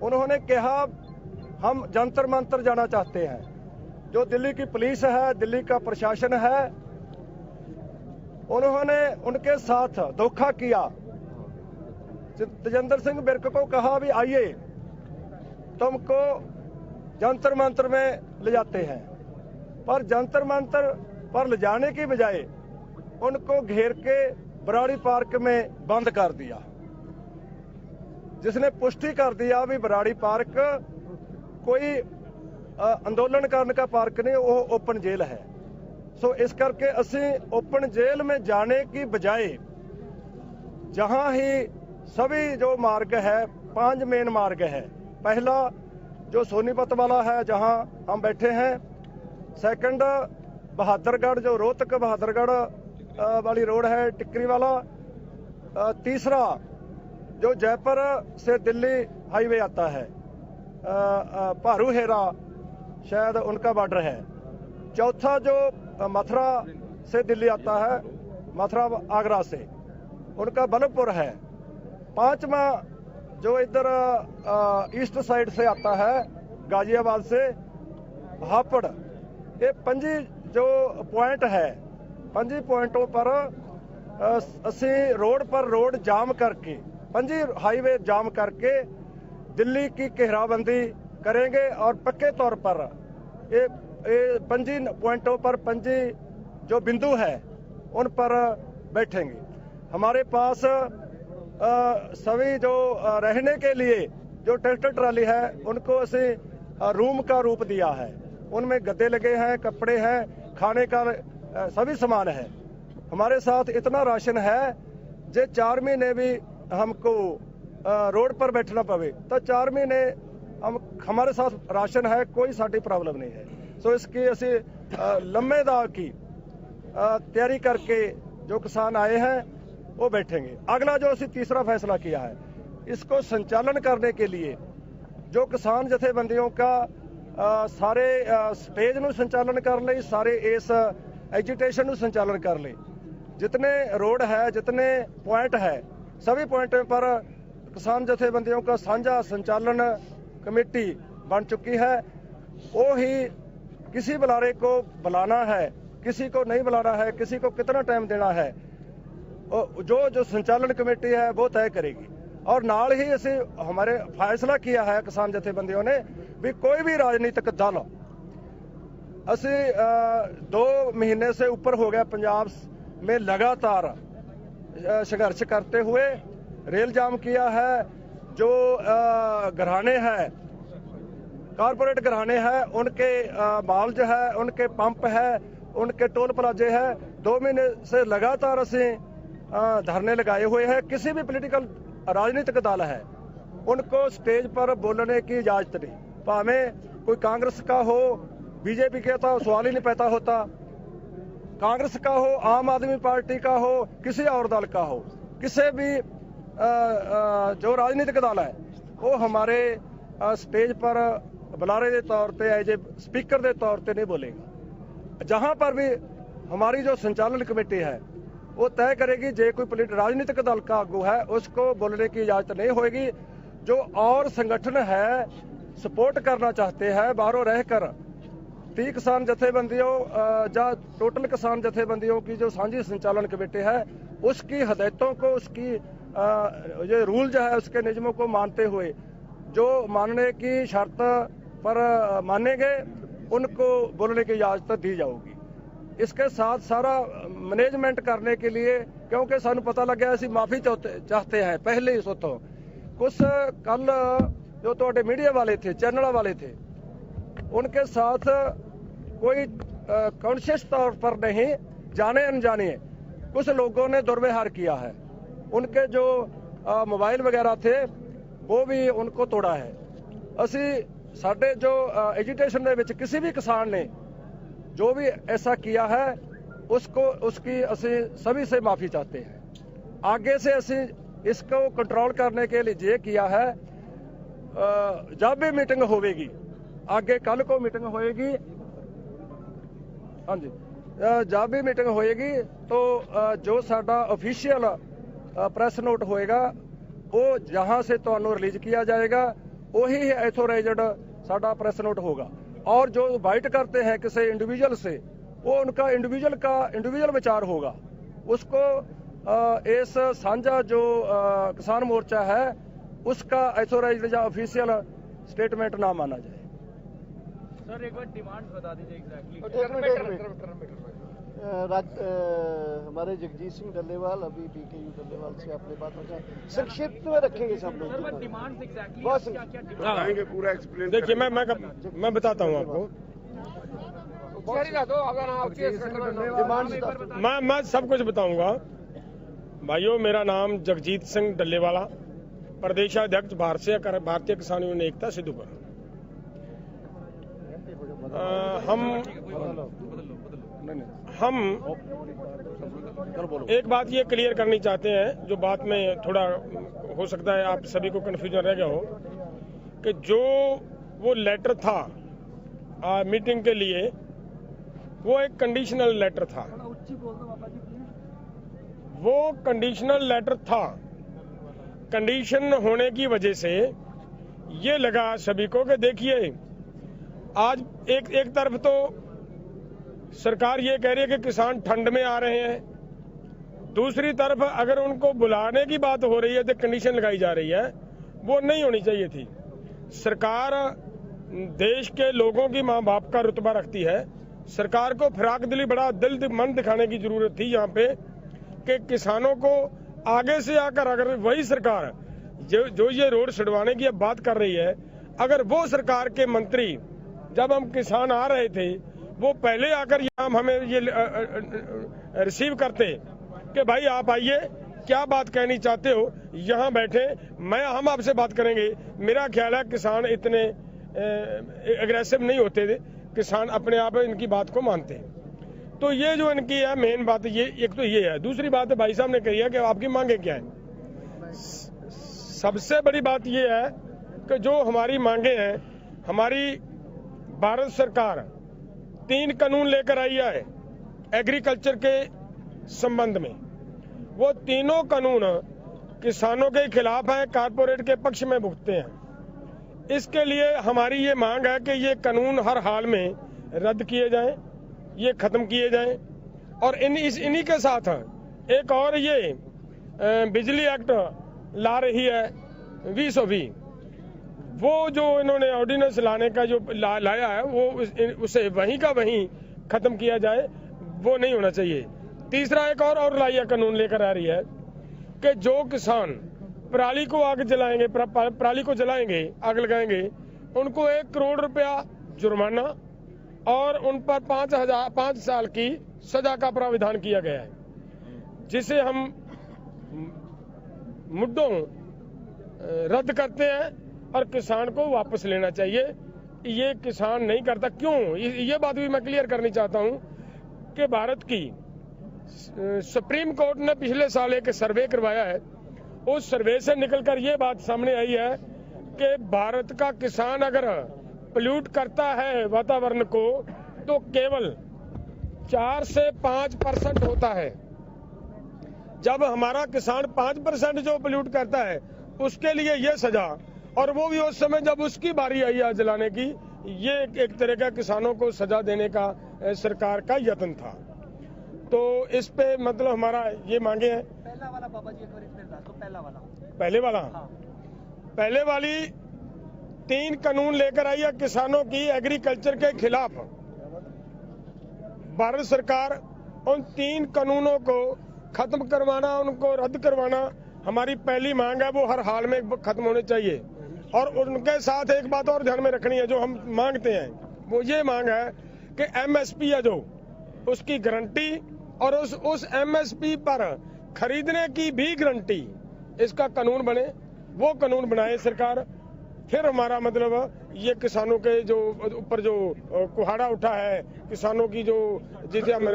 उन्होंने कहा हम जंतर मंतर जाना चाहते हैं। जो दिल्ली की पुलिस है, दिल्ली का प्रशासन है, उन्होंने उनके साथ धोखा किया। तेजेंद्र सिंह बिर्क को कहा भी आइए तुमको जंतर मंतर में ले जाते हैं, पर जंतर मंतर पर ले जाने की बजाय उनको घेर के बराड़ी पार्क में बंद कर दिया, जिसने पुष्टि कर दिया भी बराड़ी पार्क कोई अंदोलन करने का पार्क नहीं, वो ओपन जेल है। सो इस करके असी ओपन जेल में जाने की बजाय जहां ही सभी जो मार्ग है, 5 मेन मार्ग है। पहला जो सोनीपत वाला है जहां हम बैठे हैं, सेकंड बहादुरगढ़ जो रोहतक बहादुरगढ़ वाली रोड है, टिक्करी वाला, तीसरा जो जयपुर से दिल्ली हाईवे आता है, भारू हेरा शायद उनका बॉर्डर है, चौथा जो मथुरा से दिल्ली आता है, मथुरा आगरा से उनका बल्लभपुर है, पांचवा जो इधर ईस्ट साइड से आता है गाजियाबाद से हापड़। ये 5 जो पॉइंट है, 5 पॉइंटों पर असी रोड पर रोड जाम करके, 5 हाईवे जाम करके दिल्ली की घेराबंदी करेंगे और पक्के तौर पर ये 5 पॉइंटों पर 5 जो बिंदु है उन पर बैठेंगे। हमारे पास सभी जो रहने के लिए जो ट्रैक्टर ट्राली है उनको असी रूम का रूप दिया है, उनमें गद्दे लगे हैं, कपड़े हैं, खाने का सभी सामान है। हमारे साथ इतना राशन है जे 4 महीने भी हमको रोड पर बैठना पवे तो 4 महीने हमारे साथ राशन है, कोई साड़ी प्रॉब्लम नहीं है। सो इसकी असी लंबे दाव की तैयारी करके जो किसान आए हैं वो बैठेंगे। अगला जो असी तीसरा फैसला किया है, इसको संचालन करने के लिए जो किसान जथेबंदियों का सारे स्टेज ਨੂੰ संचालन कर ले, सारे इस एजिटेशन ਨੂੰ संचालन कर ले, जितने रोड है, जितने पॉइंट है, सभी पॉइंटों पर किसान जथेबंदियों का साझा संचालन कमेटी बन चुकी है। वो ही किसी बुलारे को बुलाना है, किसी को नहीं बुलाना है, किसी को कितना टाइम देना है, जो जो संचालन कमेटी है वो तय करेगी। और नाल ही असी हमारे फैसला किया है किसान जथेबंदियों ने भी कोई भी राजनीतिक दल, असी 2 महीने से ऊपर हो गया पंजाब में लगातार संघर्ष करते हुए रेल जाम किया है। जो घराने हैं, कारपोरेट घराने हैं, उनके माल जो है, उनके पंप है, उनके टोल प्लाजे है, 2 महीने से लगातार असी धरने लगाए हुए हैं। किसी भी पॉलिटिकल राजनीतिक दल है उनको स्टेज पर बोलने की इजाजत नहीं, भावें कोई कांग्रेस का हो, बीजेपी का तो सवाल ही नहीं पैदा होता, कांग्रेस का हो, आम आदमी पार्टी का हो, किसी और दल का हो, किसी भी जो राजनीतिक दल है वो हमारे स्टेज पर बुलारे के तौर पे एज ए स्पीकर के तौर पे नहीं बोलेगा। जहां पर भी हमारी जो संचालन कमेटी है वो तय करेगी, जे कोई राजनीतिक दल का आगू है उसको बोलने की इजाजत नहीं होगी। जो और संगठन है सपोर्ट करना चाहते हैं बाहरों रहकर, 30 किसान जथेबंदियों या टोटल किसान जथेबंदियों की जो साझी संचालन कमेटी है उसकी हदायतों को, उसकी ये रूल जो है उसके नियमों को मानते हुए जो मानने की शर्त पर मानेंगे उनको बोलने की इजाजत दी जाएगी। इसके साथ सारा मैनेजमेंट करने के लिए, क्योंकि सानू पता लग्या असीं माफी चाहते हैं पहले ही सोतो कुछ कल जो तो मीडिया वाले थे, चैनल वाले थे, उनके साथ कोई कॉन्शियस तौर पर नहीं, जाने अनजाने कुछ लोगों ने दुर्व्यवहार किया है। उनके जो मोबाइल वगैरह थे वो भी उनको तोड़ा है। असी साडे जो एजुटेशन दे विच किसी भी किसान ने जो भी ऐसा किया है उसकी असी सभी से माफी चाहते हैं। आगे से असी इसको कंट्रोल करने के लिए ये किया है, जब भी मीटिंग होगी, आगे कल को मीटिंग होएगी, हाँ जी, जब भी मीटिंग होएगी तो जो साडा ऑफिशियल प्रेस नोट होएगा वो जहां से तो रिलीज किया जाएगा, वही ऑथोराइज्ड साडा प्रेस नोट होगा। और जो बाइट करते हैं किसी इंडिविजुअल से, वो उनका इंडिविजुअल विचार होगा। उसको इस साझा जो किसान मोर्चा है उसका ऑथोराइज्ड या ऑफिशियल स्टेटमेंट ना माना जाए। सर एक बार डिमांड बता दीजिए एग्जैक्टली। हमारे जगजीत सिंह डल्लेवाल अभी बीकेयू डल्लेवाल से आपने बात रखा, संक्षिप्त में रखेंगे सब लोग। डिमांड एग्जैक्टली बताएंगे पूरा एक्सप्लेन। देखिए मैं बताता हूँ आपको, मैं सब कुछ बताऊंगा। भाइयों, मेरा नाम जगजीत सिंह डल्लेवाला, प्रदेशाध्यक्ष भारतीय किसान यूनियन एकता सिद्धूपुर। हम एक बात ये क्लियर करनी चाहते हैं, जो बात में थोड़ा हो सकता है आप सभी को कंफ्यूजन रह गया हो, कि जो वो लेटर था मीटिंग के लिए, वो एक कंडीशनल लेटर था। वो कंडीशनल लेटर था। कंडीशन होने की वजह से ये लगा सभी को कि देखिए, आज एक तरफ तो सरकार ये कह रही है कि किसान ठंड में आ रहे हैं, दूसरी तरफ अगर उनको बुलाने की बात हो रही है तो कंडीशन लगाई जा रही है, वो नहीं होनी चाहिए थी। सरकार देश के लोगों की माँ बाप का रुतबा रखती है। सरकार को फिराक दिली बड़ा दिल मन दिखाने की जरूरत थी यहाँ पे, कि किसानों को आगे से आकर, अगर वही सरकार जो ये रोड छुड़वाने की अब बात कर रही है, अगर वो सरकार के मंत्री जब हम किसान आ रहे थे वो पहले आकर यहाँ हमें ये रिसीव करते कि भाई आप आइए, क्या बात कहनी चाहते हो, यहाँ बैठे, हम आपसे बात करेंगे। मेरा ख्याल है किसान इतने एग्रेसिव नहीं होते थे, किसान अपने आप इनकी बात को मानते हैं। तो ये जो इनकी है मेन बात, ये एक तो ये है। दूसरी बात भाई साहब ने कही है कि आपकी मांगे क्या है। सबसे बड़ी बात ये है कि जो हमारी मांगे हैं, हमारी भारत सरकार 3 कानून लेकर आई है एग्रीकल्चर के संबंध में। वो तीनों कानून किसानों के खिलाफ हैं, कारपोरेट के पक्ष में भुगतते हैं। इसके लिए हमारी ये मांग है कि ये कानून हर हाल में रद्द किए जाएं, ये खत्म किए जाएं। और इन्हीं के साथ एक और ये बिजली एक्ट ला रही है 2020, वो जो इन्होंने ऑर्डिनेंस लाने का जो लाया है वो उसे वहीं का वहीं खत्म किया जाए, वो नहीं होना चाहिए। तीसरा एक और लाइया कानून लेकर आ रही है कि जो किसान पराली को आग जलाएंगे, पराली को जलाएंगे, आग लगाएंगे, उनको 1 करोड़ रुपया जुर्माना और उन पर 5 साल की सजा का प्राविधान किया गया है, जिसे हम मुद्दों रद्द करते हैं और किसान को वापस लेना चाहिए। ये किसान नहीं करता। क्यों? ये बात भी मैं क्लियर करनी चाहता हूं कि भारत की सुप्रीम कोर्ट ने पिछले साल एक सर्वे करवाया है। उस सर्वे से निकलकर ये बात सामने आई है कि भारत का किसान अगर पोल्यूट करता है वातावरण को तो केवल 4 से 5% होता है। जब हमारा किसान 5% जो पोल्यूट करता है उसके लिए ये सजा, और वो भी उस समय जब उसकी बारी आई आग जलाने की, ये एक तरह का किसानों को सजा देने का सरकार का यत्न था। तो इस पे मतलब हमारा ये मांगे हैं पहला वाला बाबा जी एक बार फिर दस दो, पहला वाला पहले वाला पहले वाली 3 कानून लेकर आई है किसानों की एग्रीकल्चर के खिलाफ। भारत सरकार उन 3 कानूनों को खत्म करवाना, उनको रद्द करवाना हमारी पहली मांग है। वो हर हाल में खत्म होने चाहिए। और उनके साथ एक बात और ध्यान में रखनी है, जो हम मांगते हैं वो ये मांग है कि एमएसपी है जो उसकी गारंटी और उस एमएसपी पर खरीदने की भी गारंटी, इसका कानून बने। वो कानून बनाए सरकार, फिर हमारा मतलब ये किसानों के जो ऊपर जो कुहाड़ा उठा है, किसानों की जो जिसे हम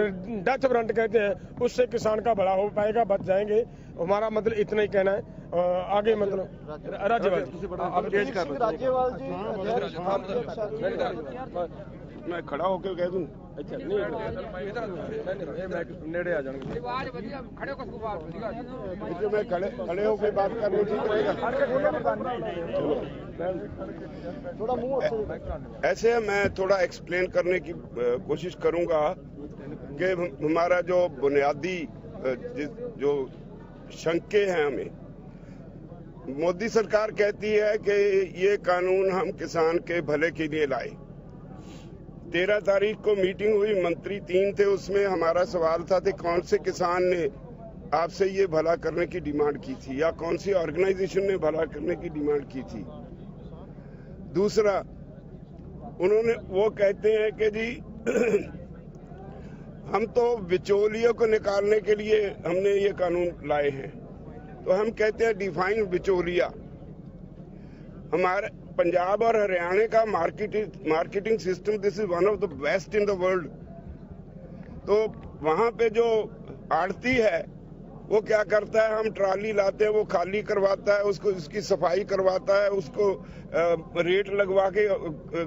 डेथ वारंट कहते हैं, उससे किसान का भला हो पाएगा, बच जाएंगे। हमारा मतलब इतना ही कहना है। आगे मतलब राज्यपाल जी मैं खड़ा होकर कह दूं। अच्छा नेड़े आ जाएंगे मैं खड़े होकर बात करनी ठीक रहेगा। थोड़ा मुंह ऐसे मैं थोड़ा एक्सप्लेन करने की कोशिश करूंगा कि हमारा जो बुनियादी जो शंके हैं, हमें मोदी सरकार कहती है कि ये कानून हम किसान के भले के लिए लाए। 13 तारीख को मीटिंग हुई, मंत्री 3 थे, उसमें हमारा सवाल था कि कौन से किसान ने आपसे ये भला करने की डिमांड की थी या कौन सी ऑर्गेनाइजेशन ने भला करने की डिमांड की थी। दूसरा, उन्होंने वो कहते हैं कि जी हम तो बिचौलियों को निकालने के लिए हमने ये कानून लाए हैं। तो हम कहते हैं डिफाइन बिचौलिया। हमारे पंजाब और हरियाणा का marketing system this is one of the best in the world. तो वहां पे जो आड़ती है वो क्या करता है, हम ट्राली लाते हैं, वो खाली करवाता है, उसको उसकी सफाई करवाता है, उसको रेट लगवा के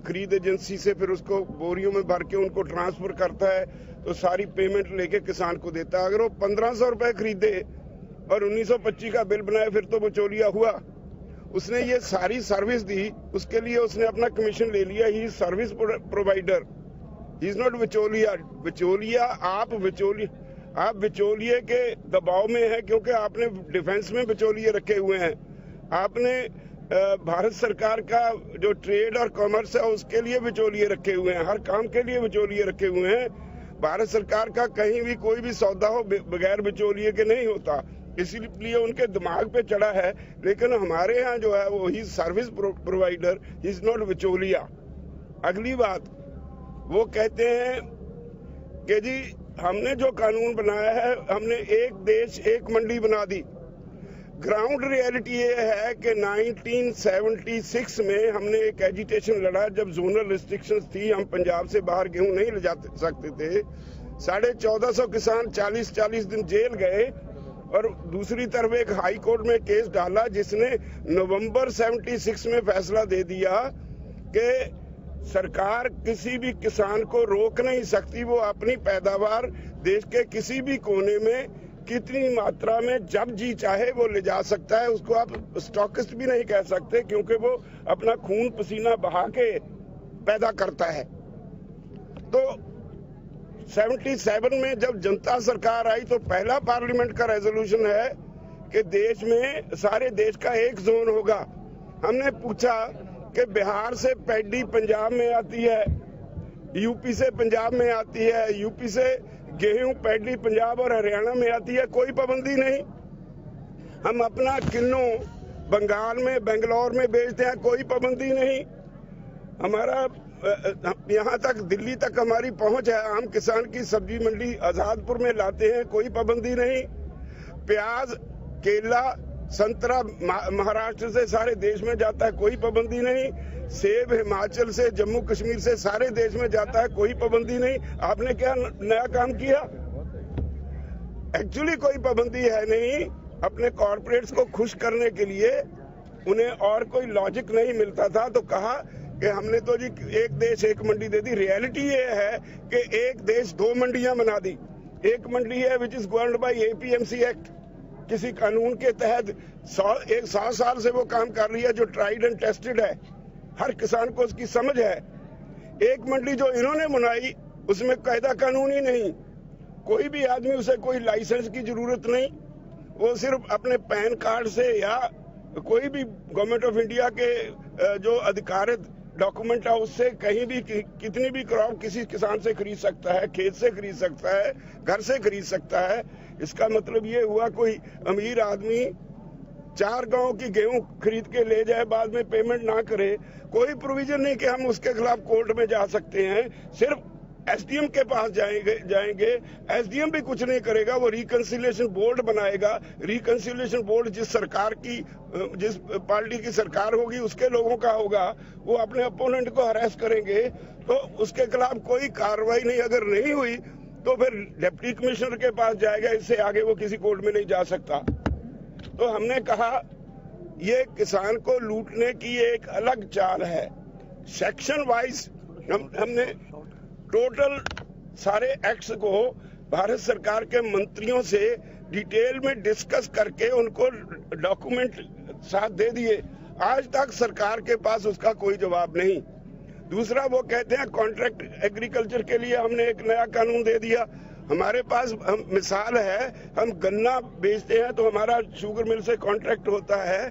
खरीद एजेंसी से फिर उसको बोरियों में भर के उनको ट्रांसफर करता है, तो सारी पेमेंट लेके किसान को देता है। अगर वो 1500 रुपए खरीदे और 1925 का बिल बनाए फिर तो बिचौलिया हुआ। उसने ये सारी सर्विस दी, उसके लिए उसने अपना कमीशन ले लिया। He service provider, he is not बिचौलिया। बिचौलिया आप बिचौलिए के दबाव में है, क्योंकि आपने डिफेंस में बिचौलिए रखे हुए हैं। आपने भारत सरकार का जो ट्रेड और कॉमर्स है उसके लिए बिचौलिए रखे हुए हैं, हर काम के लिए बिचौलिए रखे हुए हैं। भारत सरकार का कहीं भी कोई भी सौदा हो बगैर बिचौलिए के नहीं होता, इसीलिए उनके दिमाग पे चढ़ा है। लेकिन हमारे यहाँ जो है वो he service provider, he is not बिचौलिया। अगली बात, वो कहते हैं कि जी हमने जो कानून बनाया है, हमने एक देश एक मंडी बना दी। ग्राउंड रियलिटी ये है कि 1976 में हमने एक एजिटेशन लड़ा जब जोनल रिस्ट्रिक्शंस थी, हम पंजाब से बाहर गेहूं नहीं ले जा सकते थे। 1450 किसान 40 दिन जेल गए। और दूसरी तरफ एक हाई कोर्ट में केस डाला जिसने नवंबर 76 में फैसला दे दिया कि सरकार किसी भी किसान को रोक नहीं सकती, वो अपनी पैदावार देश के किसी भी कोने में कितनी मात्रा में जब जी चाहे वो ले जा सकता है। उसको आप स्टॉकिस्ट भी नहीं कह सकते, क्योंकि वो अपना खून पसीना बहा के पैदा करता है। तो 77 में जब जनता सरकार आई तो पहला पार्लियामेंट का रेजोल्यूशन है कि देश में सारे देश का एक जोन होगा। हमने पूछा कि बिहार से पैडी पंजाब में आती है, यूपी से पंजाब में आती है, यूपी से गेहूं पैडी पंजाब और हरियाणा में आती है, कोई पाबंदी नहीं। हम अपना किन्नू बंगाल में बेंगलोर में बेचते हैं, कोई पाबंदी नहीं। हमारा यहाँ तक दिल्ली तक हमारी पहुंच है। आम किसान की सब्जी मंडी आजादपुर में लाते हैं, कोई पाबंदी नहीं। प्याज, केला, संतरा महाराष्ट्र से सारे देश में जाता है, कोई पाबंदी नहीं। सेब हिमाचल से, जम्मू कश्मीर से सारे देश में जाता है, कोई पाबंदी नहीं। आपने क्या नया काम किया? एक्चुअली कोई पाबंदी है नहीं। अपने कॉर्पोरेट्स को खुश करने के लिए उन्हें और कोई लॉजिक नहीं मिलता था, तो कहा कि हमने तो जी एक देश एक मंडी दे दी। रियलिटी ये है कि एक देश दो मंडियां बना दी। एक मंडी है which is governed bye APMC act, किसी कानून के तहत 100 साल से वो काम कर रही है, जो ट्राइड एंड टेस्टेड है, हर किसान को उसकी समझ है। एक मंडी जो इन्होंने बनाई उसमें कायदा कानून ही नहीं, कोई भी आदमी उसे कोई लाइसेंस की जरूरत नहीं, वो सिर्फ अपने पैन कार्ड से या कोई भी गवर्नमेंट ऑफ इंडिया के जो अधिकारित डॉक्यूमेंट है उससे कहीं भी कितनी भी क्रॉप किसी किसान से खरीद सकता है, खेत से खरीद सकता है, घर से खरीद सकता है। इसका मतलब ये हुआ कोई अमीर आदमी 4 गांव की गेहूं खरीद के ले जाए, बाद में पेमेंट ना करे, कोई प्रोविजन नहीं कि हम उसके खिलाफ कोर्ट में जा सकते हैं। सिर्फ एसडीएम के पास जाएंगे, एसडीएम भी कुछ नहीं करेगा, वो रिकंसिलिएशन बोर्ड बनाएगा। रिकंसिलिएशन बोर्ड जिस पार्टी की सरकार होगी उसके लोगों का होगा, वो अपने अपोनेंट को हरास करेंगे, तो उसके खिलाफ कोई कार्रवाई नहीं, अगर नहीं हुई तो फिर डिप्टी कमिश्नर के पास जाएगा, इससे आगे वो किसी कोर्ट में नहीं जा सकता। तो हमने कहा ये किसान को लूटने की एक अलग चाल है। सेक्शन वाइज हमने टोटल सारे एक्ट्स को भारत सरकार के मंत्रियों से डिटेल में डिस्कस करके उनको डॉक्यूमेंट साथ दे दिए। आज तक सरकार के पास उसका कोई जवाब नहीं। दूसरा, वो कहते हैं कॉन्ट्रैक्ट एग्रीकल्चर के लिए हमने एक नया कानून दे दिया। हमारे पास मिसाल है, हम गन्ना बेचते हैं तो हमारा शुगर मिल से कॉन्ट्रैक्ट होता है,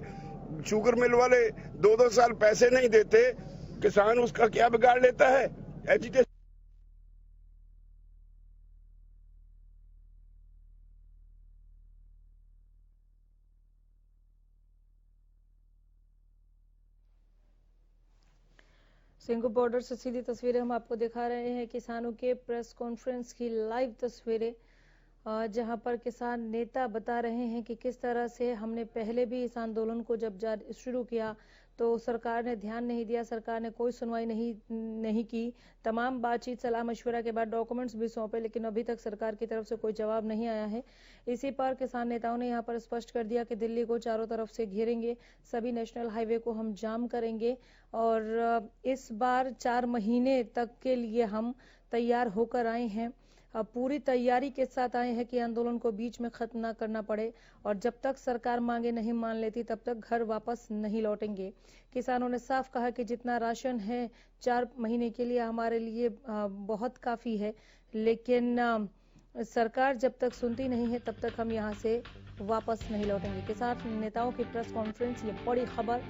शुगर मिल वाले 2-2 साल पैसे नहीं देते, किसान उसका क्या बिगाड़ लेता है, एजिटेशन। सिंघू बॉर्डर से सीधी तस्वीरें हम आपको दिखा रहे हैं, किसानों के प्रेस कॉन्फ्रेंस की लाइव तस्वीरें, जहां पर किसान नेता बता रहे हैं कि किस तरह से हमने पहले भी इस आंदोलन को जब शुरू किया तो सरकार ने ध्यान नहीं दिया, सरकार ने कोई सुनवाई नहीं की। तमाम बातचीत सलाह मशवरा के बाद डॉक्यूमेंट्स भी सौंपे, लेकिन अभी तक सरकार की तरफ से कोई जवाब नहीं आया है। इसी पर किसान नेताओं ने यहां पर स्पष्ट कर दिया कि दिल्ली को चारों तरफ से घेरेंगे, सभी नेशनल हाईवे को हम जाम करेंगे और इस बार 4 महीने तक के लिए हम तैयार होकर आए हैं, पूरी तैयारी के साथ आए हैं कि आंदोलन को बीच में खत्म ना करना पड़े और जब तक सरकार मांगे नहीं मान लेती तब तक घर वापस नहीं लौटेंगे। किसानों ने साफ कहा कि जितना राशन है 4 महीने के लिए हमारे लिए बहुत काफी है, लेकिन सरकार जब तक सुनती नहीं है तब तक हम यहाँ से वापस नहीं लौटेंगे। किसान नेताओं की प्रेस कॉन्फ्रेंस, ये बड़ी खबर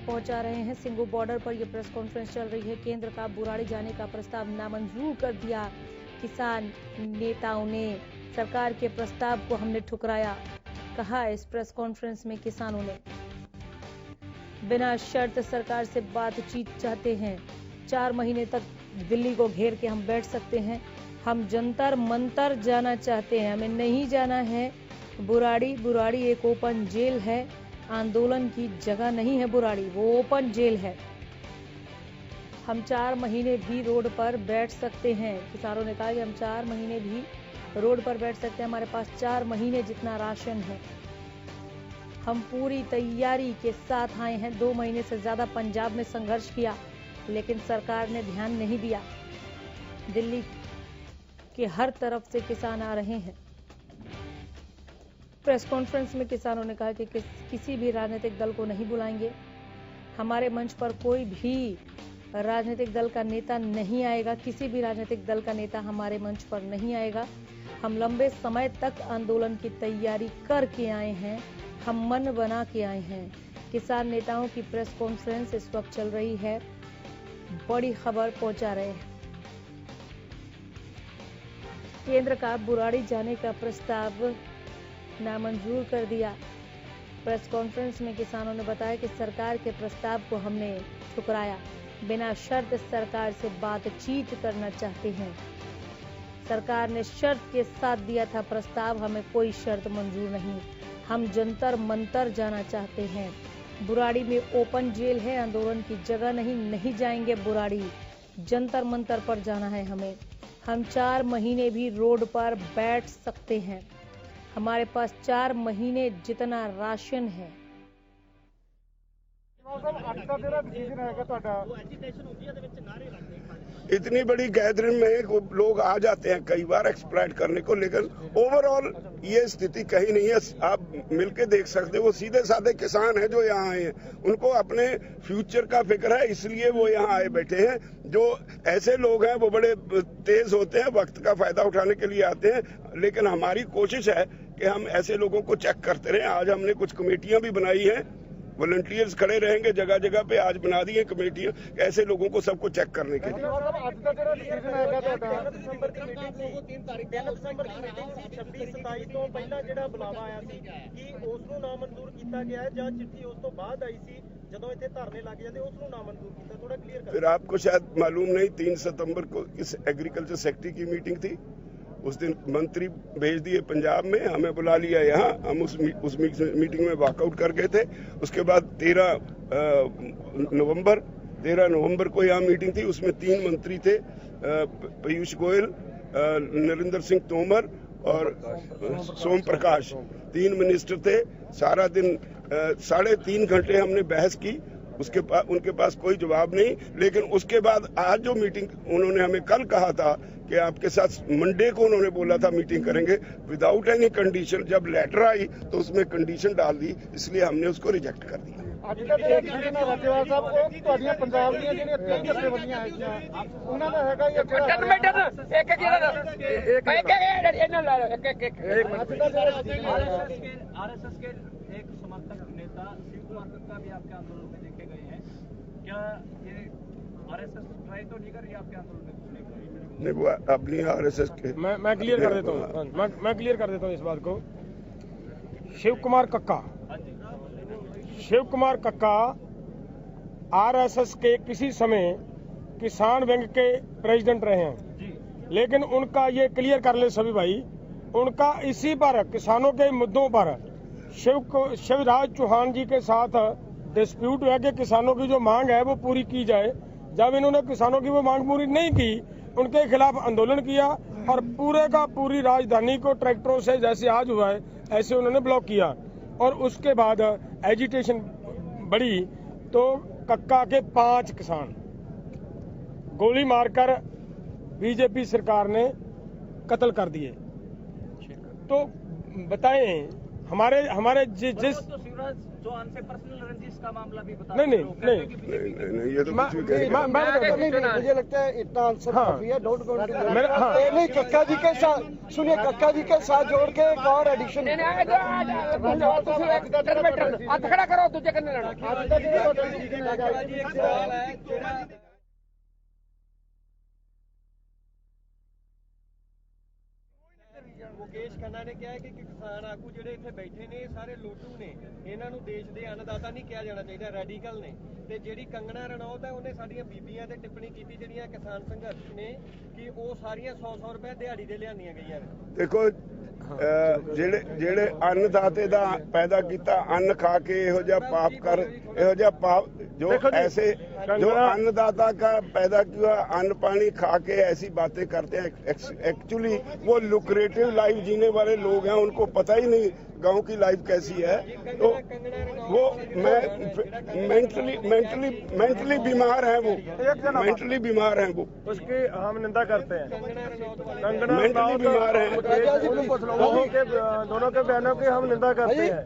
पहुंचा रहे हैं। सिंघू बॉर्डर पर यह प्रेस कॉन्फ्रेंस चल रही है। केंद्र का बुराड़ी जाने का प्रस्ताव नामंजूर कर दिया। किसान नेताओं ने सरकार के प्रस्ताव को हमने ठुकराया, कहा इस प्रेस कॉन्फ्रेंस में किसानों ने। बिना शर्त सरकार से बातचीत चाहते हैं, 4 महीने तक दिल्ली को घेर के हम बैठ सकते हैं। हम जंतर मंतर जाना चाहते हैं, हमें नहीं जाना है बुराड़ी। बुराड़ी एक ओपन जेल है, आंदोलन की जगह नहीं है बुराड़ी, वो ओपन जेल है। हम 4 महीने भी रोड पर बैठ सकते हैं। किसानों ने कहा कि हम 4 महीने भी रोड पर बैठ सकते हैं, हमारे पास 4 महीने जितना राशन है। हम पूरी तैयारी के साथ आए हैं। 2 महीने से ज्यादा पंजाब में संघर्ष किया, लेकिन सरकार ने ध्यान नहीं दिया। दिल्ली के हर तरफ से किसान आ रहे हैं। प्रेस कॉन्फ्रेंस में किसानों ने कहा कि किसी भी राजनीतिक दल को नहीं बुलाएंगे, हमारे मंच पर कोई भी राजनीतिक दल का नेता नहीं आएगा, किसी भी राजनीतिक दल का नेता हमारे मंच पर नहीं आएगा। हम लंबे समय तक आंदोलन की तैयारी करके आए हैं, हम मन बना के आए हैं। किसान नेताओं की प्रेस कॉन्फ्रेंस इस वक्त चल रही है, बड़ी खबर पहुंचा रहे हैं। केंद्र का बुराड़ी जाने का प्रस्ताव नामंजूर कर दिया। प्रेस कॉन्फ्रेंस में किसानों ने बताया कि सरकार के प्रस्ताव को हमने ठुकराया, बिना शर्त सरकार से बातचीत करना चाहते हैं। सरकार ने शर्त के साथ दिया था प्रस्ताव, हमें कोई शर्त मंजूर नहीं। हम जंतर मंतर जाना चाहते हैं। बुराड़ी में ओपन जेल है, आंदोलन की जगह नहीं जाएंगे बुराड़ी, जंतर मंतर पर जाना है हमें। हम 4 महीने भी रोड पर बैठ सकते हैं, हमारे पास 4 महीने जितना राशन है। इतनी बड़ी गैदरिंग में लोग आ जाते हैं कई बार एक्सप्लॉइट करने को, लेकिन ओवरऑल ये स्थिति कहीं नहीं है। आप मिलके देख सकते हो, वो सीधे साधे किसान हैं जो यहाँ आए हैं, उनको अपने फ्यूचर का फिक्र है, इसलिए वो यहाँ आए बैठे हैं। जो ऐसे लोग हैं वो बड़े तेज होते हैं, वक्त का फायदा उठाने के लिए आते हैं, लेकिन हमारी कोशिश है कि हम ऐसे लोगों को चेक करते रहे। आज हमने कुछ कमेटियां भी बनाई हैं, वॉलंटियर्स खड़े रहेंगे जगह जगह पे, आज बना दी है कमेटियां ऐसे लोगों को सबको चेक करने के लिए। फिर आपको शायद मालूम नहीं, 3 सितंबर को इस एग्रीकल्चर सेक्रेटरी की मीटिंग थी, उस दिन मंत्री भेज दिए पंजाब में, हमें बुला लिया यहाँ, हम उस मीटिंग में वॉकआउट कर गए थे। उसके बाद 13 नवंबर को यहाँ मीटिंग थी, उसमें 3 मंत्री थे, पीयूष गोयल, नरेंद्र सिंह तोमर और सोम प्रकाश, 3 मिनिस्टर थे। सारा दिन 3.5 घंटे हमने बहस की, उनके पास कोई जवाब नहीं। लेकिन उसके बाद आज जो मीटिंग उन्होंने हमें कल कहा था कि आपके साथ मंडे को उन्होंने बोला था मीटिंग करेंगे विदाउट एनी कंडीशन, जब लेटर आई तो उसमें कंडीशन डाल दी, इसलिए हमने उसको रिजेक्ट कर दिया। आरएसएस के एक समर्थक नेता शिव कुमार कक्का भी आपके आंदोलन में देखे गए हैं, क्या ये आरएसएस ट्राई तो नहीं कर रही आपके आंदोलन में? नहीं, वो अपनी आरएसएस के मैं क्लियर कर देता हूँ, मैं क्लियर कर देता हूँ इस बात को। शिव कुमार कक्का आरएसएस के किसी समय किसान विंग के प्रेसिडेंट रहे हैं, लेकिन उनका ये क्लियर कर ले सभी भाई, उनका इसी पर किसानों के मुद्दों पर शिवराज चौहान जी के साथ डिस्प्यूट हुआ कि किसानों की जो मांग है वो पूरी की जाए। जब इन्होंने किसानों की वो मांग पूरी नहीं की, उनके खिलाफ आंदोलन किया और पूरे का पूरी राजधानी को ट्रैक्टरों से, जैसे आज हुआ है ऐसे उन्होंने ब्लॉक किया। और उसके बाद एजिटेशन बढ़ी तो कक्का के 5 किसान गोली मारकर बीजेपी सरकार ने कत्ल कर दिए। तो बताएं हमारे जिस चौहान से पर्सनल रंजिश का मामला भी बता। नहीं, ये तो मुझे लगता है इतना आंसर काफी है। डोंट गो इनटू नहीं, कक्का जी के साथ सुनिए, कक्का जी के साथ जोड़ के एक और एडिशन खड़ा करो तुझे करने लड़ा। मुकेश खन्ना ने कहा है कि किसान आगू ਜਿਹੜੇ ਇੱਥੇ ਬੈਠੇ ਨੇ ਸਾਰੇ ਲੋਟੂ ਨੇ, ਇਹਨਾਂ ਨੂੰ ਦੇਸ਼ ਦੇ ਅੰਨਦਾਤਾ ਨਹੀਂ ਕਿਹਾ ਜਾਣਾ ਚਾਹੀਦਾ, ਰੈਡੀਕਲ ਨੇ। ਤੇ ਜਿਹੜੀ ਕੰਗਣਾ ਰਣੌਤ ਹੈ ਉਹਨੇ ਸਾਡੀਆਂ ਬੀਬੀਆਂ ਤੇ ਟਿੱਪਣੀ ਕੀਤੀ ਜਿਹੜੀਆਂ ਕਿਸਾਨ ਸੰਘਰਸ਼ ਨੇ ਕਿ ਉਹ ਸਾਰੀਆਂ 100-100 ਰੁਪਏ ਦਿਹਾੜੀ ਦੇ ਲਿਆਂਦੀਆਂ ਗਈਆਂ ਨੇ। ਦੇਖੋ ਜਿਹੜੇ ਅੰਨਦਾਤੇ ਦਾ ਪੈਦਾ ਕੀਤਾ ਅੰਨ ਖਾ ਕੇ ਇਹੋ ਜਿਹਾ ਪਾਪ ਕਰ, ਇਹੋ ਜਿਹਾ ਪਾਪ जो ऐसे जो अन्नदाता का पैदा किया अन्न पानी खा के ऐसी बातें करते हैं, एक्चुअली वो लुक्रेटिव लाइफ जीने वाले लोग हैं, उनको पता ही नहीं गांव की लाइफ कैसी है। तो वो मेंटली बीमार हैं, वो मेंटली बीमार हैं, वो उसकी हम निंदा करते हैं। मेंटली बीमार हैं, दोनों के बयानों की हम निंदा करते हैं।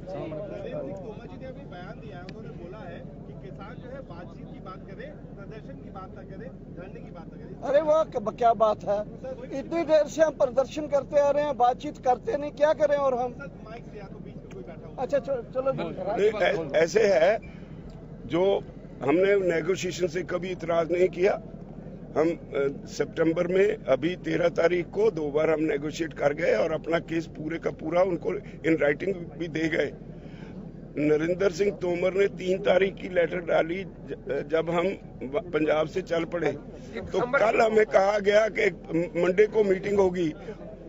अरे वाह, क्या बात है, इतनी देर से हम प्रदर्शन करते आ रहे हैं, बातचीत करते नहीं, क्या करें। और हम अच्छा चलो ऐसे है, जो हमने नेगोशिएशन से कभी इतराज नहीं किया। हम सितंबर में अभी 13 तारीख को 2 बार हम नेगोशिएट कर गए और अपना केस पूरे का पूरा उनको इन राइटिंग भी दे गए। नरेंद्र सिंह तोमर ने 3 तारीख की लेटर डाली जब हम पंजाब से चल पड़े, तो कल हमें कहा गया कि मंडे को मीटिंग होगी,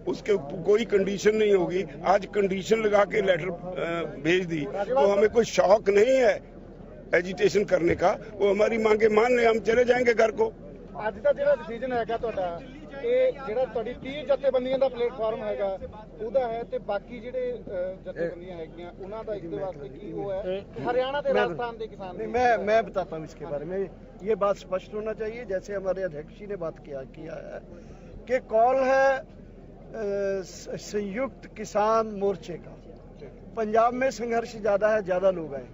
उसके कोई कंडीशन नहीं होगी। आज कंडीशन लगा के लेटर भेज दी, तो हमें कोई शौक नहीं है एजिटेशन करने का। वो हमारी मांगे मान ले, हम चले जाएंगे घर को। ਅੱਜ ਦਾ ਜਿਹੜਾ ਡਿਸੀਜਨ ਹੈਗਾ ਤੁਹਾਡਾ, ਇਹ ਜਿਹੜਾ ਤੁਹਾਡੀ 30 ਜਥੇਬੰਦੀਆਂ ਦਾ ਪਲੇਟਫਾਰਮ ਹੈਗਾ ਉਹਦਾ है, ਤੇ ਬਾਕੀ ਜਿਹੜੇ ਜਥੇਬੰਦੀਆਂ ਹੈਗੀਆਂ ਉਹਨਾਂ ਦਾ ਇੱਕ ਵਾਸਤੇ ਕੀ ਉਹ है हरियाणा ਤੇ राजस्थान के किसान। मैं बताता हूँ इसके बारे में। ये बात स्पष्ट होना चाहिए, जैसे हमारे अध्यक्ष जी ने बात किया है कि कॉल है संयुक्त किसान मोर्चे का। पंजाब में संघर्ष ज्यादा है, ज्यादा लोग आए,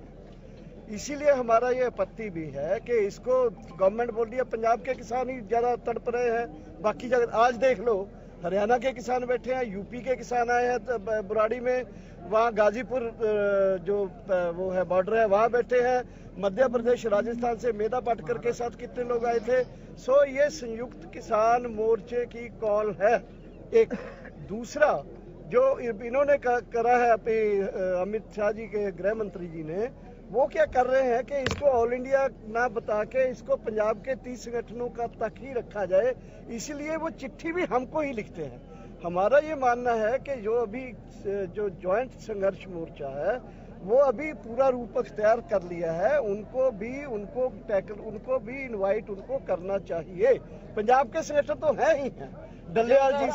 इसीलिए हमारा ये आपत्ति भी है कि इसको गवर्नमेंट बोल रही है पंजाब के किसान ही ज्यादा तड़प रहे हैं। बाकी जगह आज देख लो हरियाणा के किसान बैठे हैं, यूपी के किसान आए हैं बुराड़ी में, वहाँ गाजीपुर जो वो है बॉर्डर है वहाँ बैठे हैं, मध्य प्रदेश राजस्थान से मेधा पाटकर के साथ कितने लोग आए थे। सो ये संयुक्त किसान मोर्चे की कॉल है। एक दूसरा जो इन्होंने करा है अमित शाह जी के गृह मंत्री जी ने, वो क्या कर रहे हैं कि इसको ऑल इंडिया ना बता के इसको पंजाब के 30 संगठनों का तक ही रखा जाए, इसलिए वो चिट्ठी भी हमको ही लिखते हैं। हमारा ये मानना है कि जो अभी जो ज्वाइंट संघर्ष मोर्चा है वो अभी पूरा रूप अख्तियार कर लिया है, उनको भी इनवाइट उनको करना चाहिए। पंजाब के संगठन तो हैं ही हैं, डल्लेवाल जी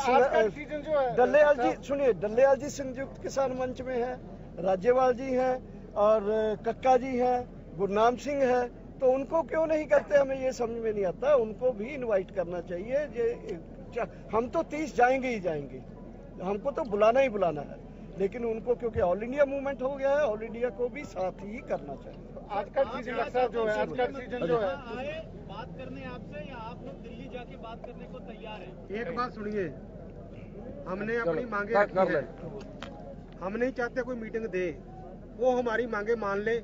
सुनिए, डल्लेवाल जी संयुक्त किसान मंच में है, राज्यपाल जी हैं और कक्का जी हैं, गुरनाम सिंह है, तो उनको क्यों नहीं करते, हमें ये समझ में नहीं आता। उनको भी इनवाइट करना चाहिए। हम तो 30 जाएंगे ही जाएंगे, हमको तो बुलाना ही बुलाना है, लेकिन उनको क्योंकि ऑल इंडिया मूवमेंट हो गया है, ऑल इंडिया को भी साथ ही करना चाहिए। आज का सीजन जो है, बात करने आपसे या आप लोग दिल्ली जाके बात करने को तैयार हैं? एक बात सुनिए, हमने अपनी मांगे रखी है, हम नहीं चाहते कोई मीटिंग दे, वो हमारी मांगे मान ले,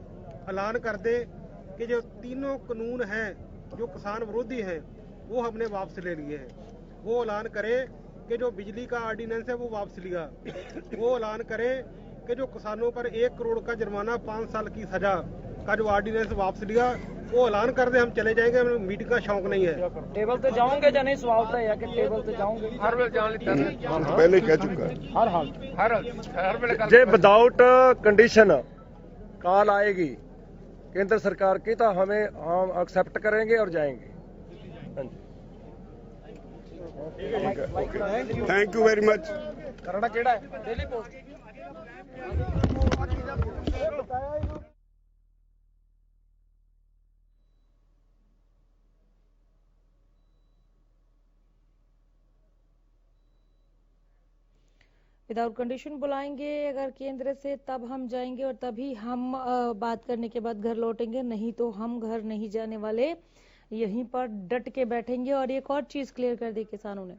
ऐलान कर दे कि जो तीनों कानून हैं जो किसान विरोधी हैं वो हमने वापस ले लिए हैं। वो ऐलान करे कि जो बिजली का ऑर्डिनेंस है वो वापस लिया, वो ऐलान करे कि जो किसानों पर 1 करोड़ का जुर्माना 5 साल की सजा का जो ऑर्डिनेंस वापस लिया, वो ऐलान कर दे, हम चले जाएंगे। हमें मीटिंग का शौक नहीं है। टेबल पे जाओगे या नहीं, सवाल है या कि टेबल पे जाओगे? हर वेल जान लेते हैं, पहले कह चुका है, हर वेल जे विदाउट कंडीशन कॉल आएगी केंद्र सरकार की तो हम एक्सेप्ट करेंगे और जाएंगे। Thank you very much. करना केड़ा है डेली पोस्ट। विदाउट कंडीशन बुलाएंगे अगर केंद्र से, तब हम जाएंगे और तभी हम बात करने के बाद घर लौटेंगे, नहीं तो हम घर नहीं जाने वाले, यहीं पर डट के बैठेंगे। और एक और चीज क्लियर कर दी किसानों ने,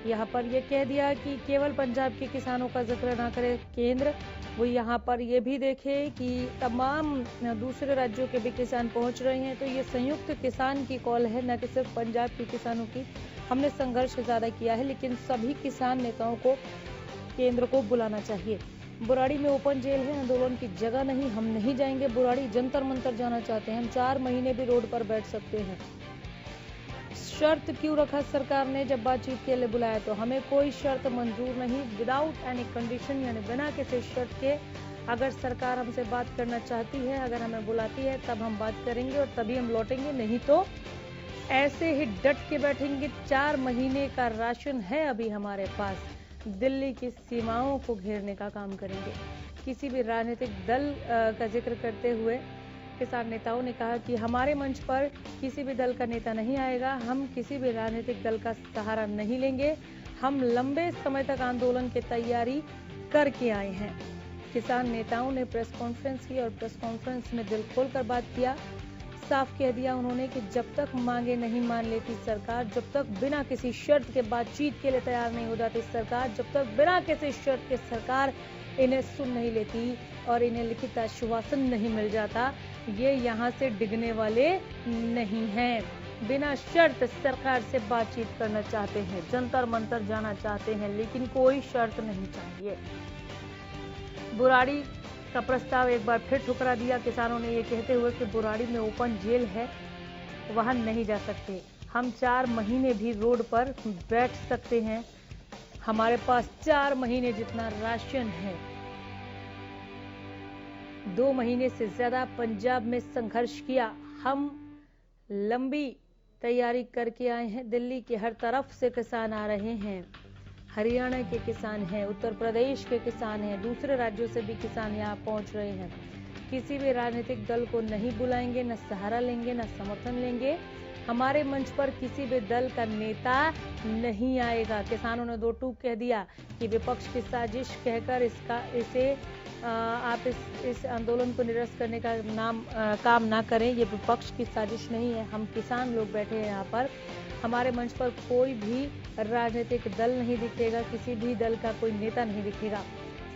यहाँ पर ये कह दिया कि केवल पंजाब के किसानों का जिक्र ना करे केंद्र, वो यहाँ पर ये भी देखे कि तमाम दूसरे राज्यों के भी किसान पहुंच रहे हैं। तो ये संयुक्त किसान की कॉल है, न कि सिर्फ पंजाब के किसानों की। हमने संघर्ष ज्यादा किया है, लेकिन सभी किसान नेताओं को केंद्र को बुलाना चाहिए। बुराड़ी में ओपन जेल है, आंदोलन की जगह नहीं, हम नहीं जाएंगे बुराड़ी, जंतर मंतर जाना चाहते हैं हम, 4 महीने भी रोड पर बैठ सकते हैं। शर्त क्यों रखा सरकार ने, जब बातचीत के लिए बुलाया तो हमें कोई शर्त मंजूर नहीं, विदाउट एनी कंडीशन, यानी बिना किसी शर्त के। अगर सरकार हमसे बात करना चाहती है, अगर हमें बुलाती है, तब हम बात करेंगे और तभी हम लौटेंगे, नहीं तो ऐसे ही डट के बैठेंगे। 4 महीने का राशन है अभी हमारे पास, दिल्ली की सीमाओं को घेरने का काम करेंगे। किसी भी राजनीतिक दल का जिक्र करते हुए किसान नेताओं ने कहा कि हमारे मंच पर किसी भी दल का नेता नहीं आएगा, हम किसी भी राजनीतिक दल का सहारा नहीं लेंगे, हम लंबे समय तक आंदोलन की तैयारी करके आए हैं। किसान नेताओं ने प्रेस कॉन्फ्रेंस की और प्रेस कॉन्फ्रेंस में दिल खोलकर बात किया। साफ कह दिया उन्होंने कि जब तक मांगे नहीं मान लेती सरकार, जब तक बिना किसी शर्त के बातचीत के लिए तैयार नहीं हो जाती सरकार, जब तक बिना किसी शर्त के सरकार इन्हें सुन नहीं लेती और इन्हें लिखित आश्वासन नहीं मिल जाता, ये यहाँ से डिगने वाले नहीं हैं। बिना शर्त सरकार से बातचीत करना चाहते हैं, जंतर मंतर जाना चाहते हैं, लेकिन कोई शर्त नहीं चाहिए। बुराड़ी का प्रस्ताव एक बार फिर ठुकरा दिया किसानों ने, ये कहते हुए कि बुराड़ी में ओपन जेल है, वहां नहीं जा सकते, हम 4 महीने भी रोड पर बैठ सकते हैं, हमारे पास 4 महीने जितना राशन है। 2 महीने से ज्यादा पंजाब में संघर्ष किया, हम लंबी तैयारी करके आए हैं, दिल्ली के हर तरफ से किसान आ रहे हैं, हरियाणा के किसान हैं, उत्तर प्रदेश के किसान हैं, दूसरे राज्यों से भी किसान यहाँ पहुंच रहे हैं। किसी भी राजनीतिक दल को नहीं बुलाएंगे, न सहारा लेंगे, न समर्थन लेंगे, हमारे मंच पर किसी भी दल का नेता नहीं आएगा। किसानों ने 2 टूक कह दिया कि विपक्ष की साजिश कहकर आप इस आंदोलन को निरस्त करने का काम ना करें, ये विपक्ष की साजिश नहीं है, हम किसान लोग बैठे हैं यहाँ पर, हमारे मंच पर कोई भी राजनीतिक दल नहीं दिखेगा, किसी भी दल का कोई नेता नहीं दिखेगा।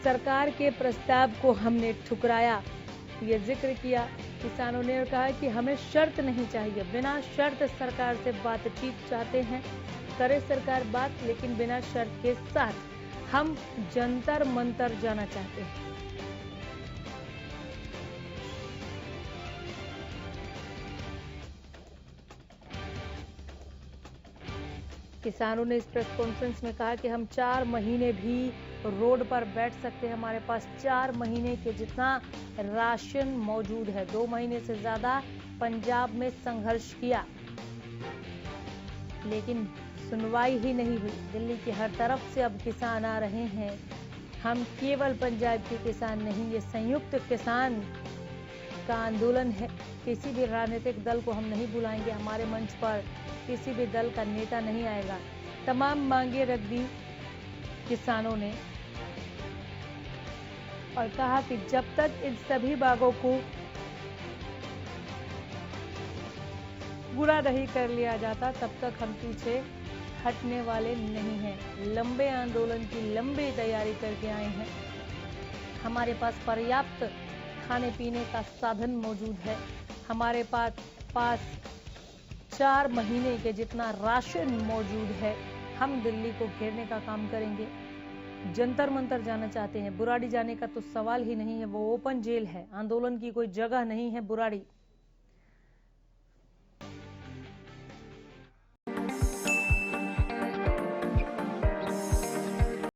सरकार के प्रस्ताव को हमने ठुकराया, ये जिक्र किया किसानों ने और कहा कि हमें शर्त नहीं चाहिए, बिना शर्त सरकार से बातचीत चाहते हैं, करे सरकार बात लेकिन बिना शर्त के साथ। हम जंतर मंतर जाना चाहते हैं। किसानों ने इस प्रेस कॉन्फ्रेंस में कहा कि हम 4 महीने भी रोड पर बैठ सकते हैं, हमारे पास 4 महीने के जितना राशन मौजूद है। 2 महीने से ज्यादा पंजाब में संघर्ष किया लेकिन सुनवाई ही नहीं हुई। दिल्ली के हर तरफ से अब किसान आ रहे हैं। हम केवल पंजाब के किसान नहीं, ये संयुक्त किसान का आंदोलन है। किसी भी राजनीतिक दल को हम नहीं बुलाएंगे, हमारे मंच पर किसी भी दल का नेता नहीं आएगा। तमाम मांगे रख दी किसानों ने और कहा कि जब तक इन सभी मांगों को पूरा नहीं कर लिया जाता तब तक हम पीछे हटने वाले नहीं हैं। लंबे आंदोलन की लंबी तैयारी करके आए हैं। हमारे पास पर्याप्त खाने पीने का साधन मौजूद है। हमारे पास 4 महीने के जितना राशन मौजूद है। हम दिल्ली को घेरने का काम करेंगे। जंतर मंतर जाना चाहते हैं, बुराड़ी जाने का तो सवाल ही नहीं है, वो ओपन जेल है, आंदोलन की कोई जगह नहीं है बुराड़ी।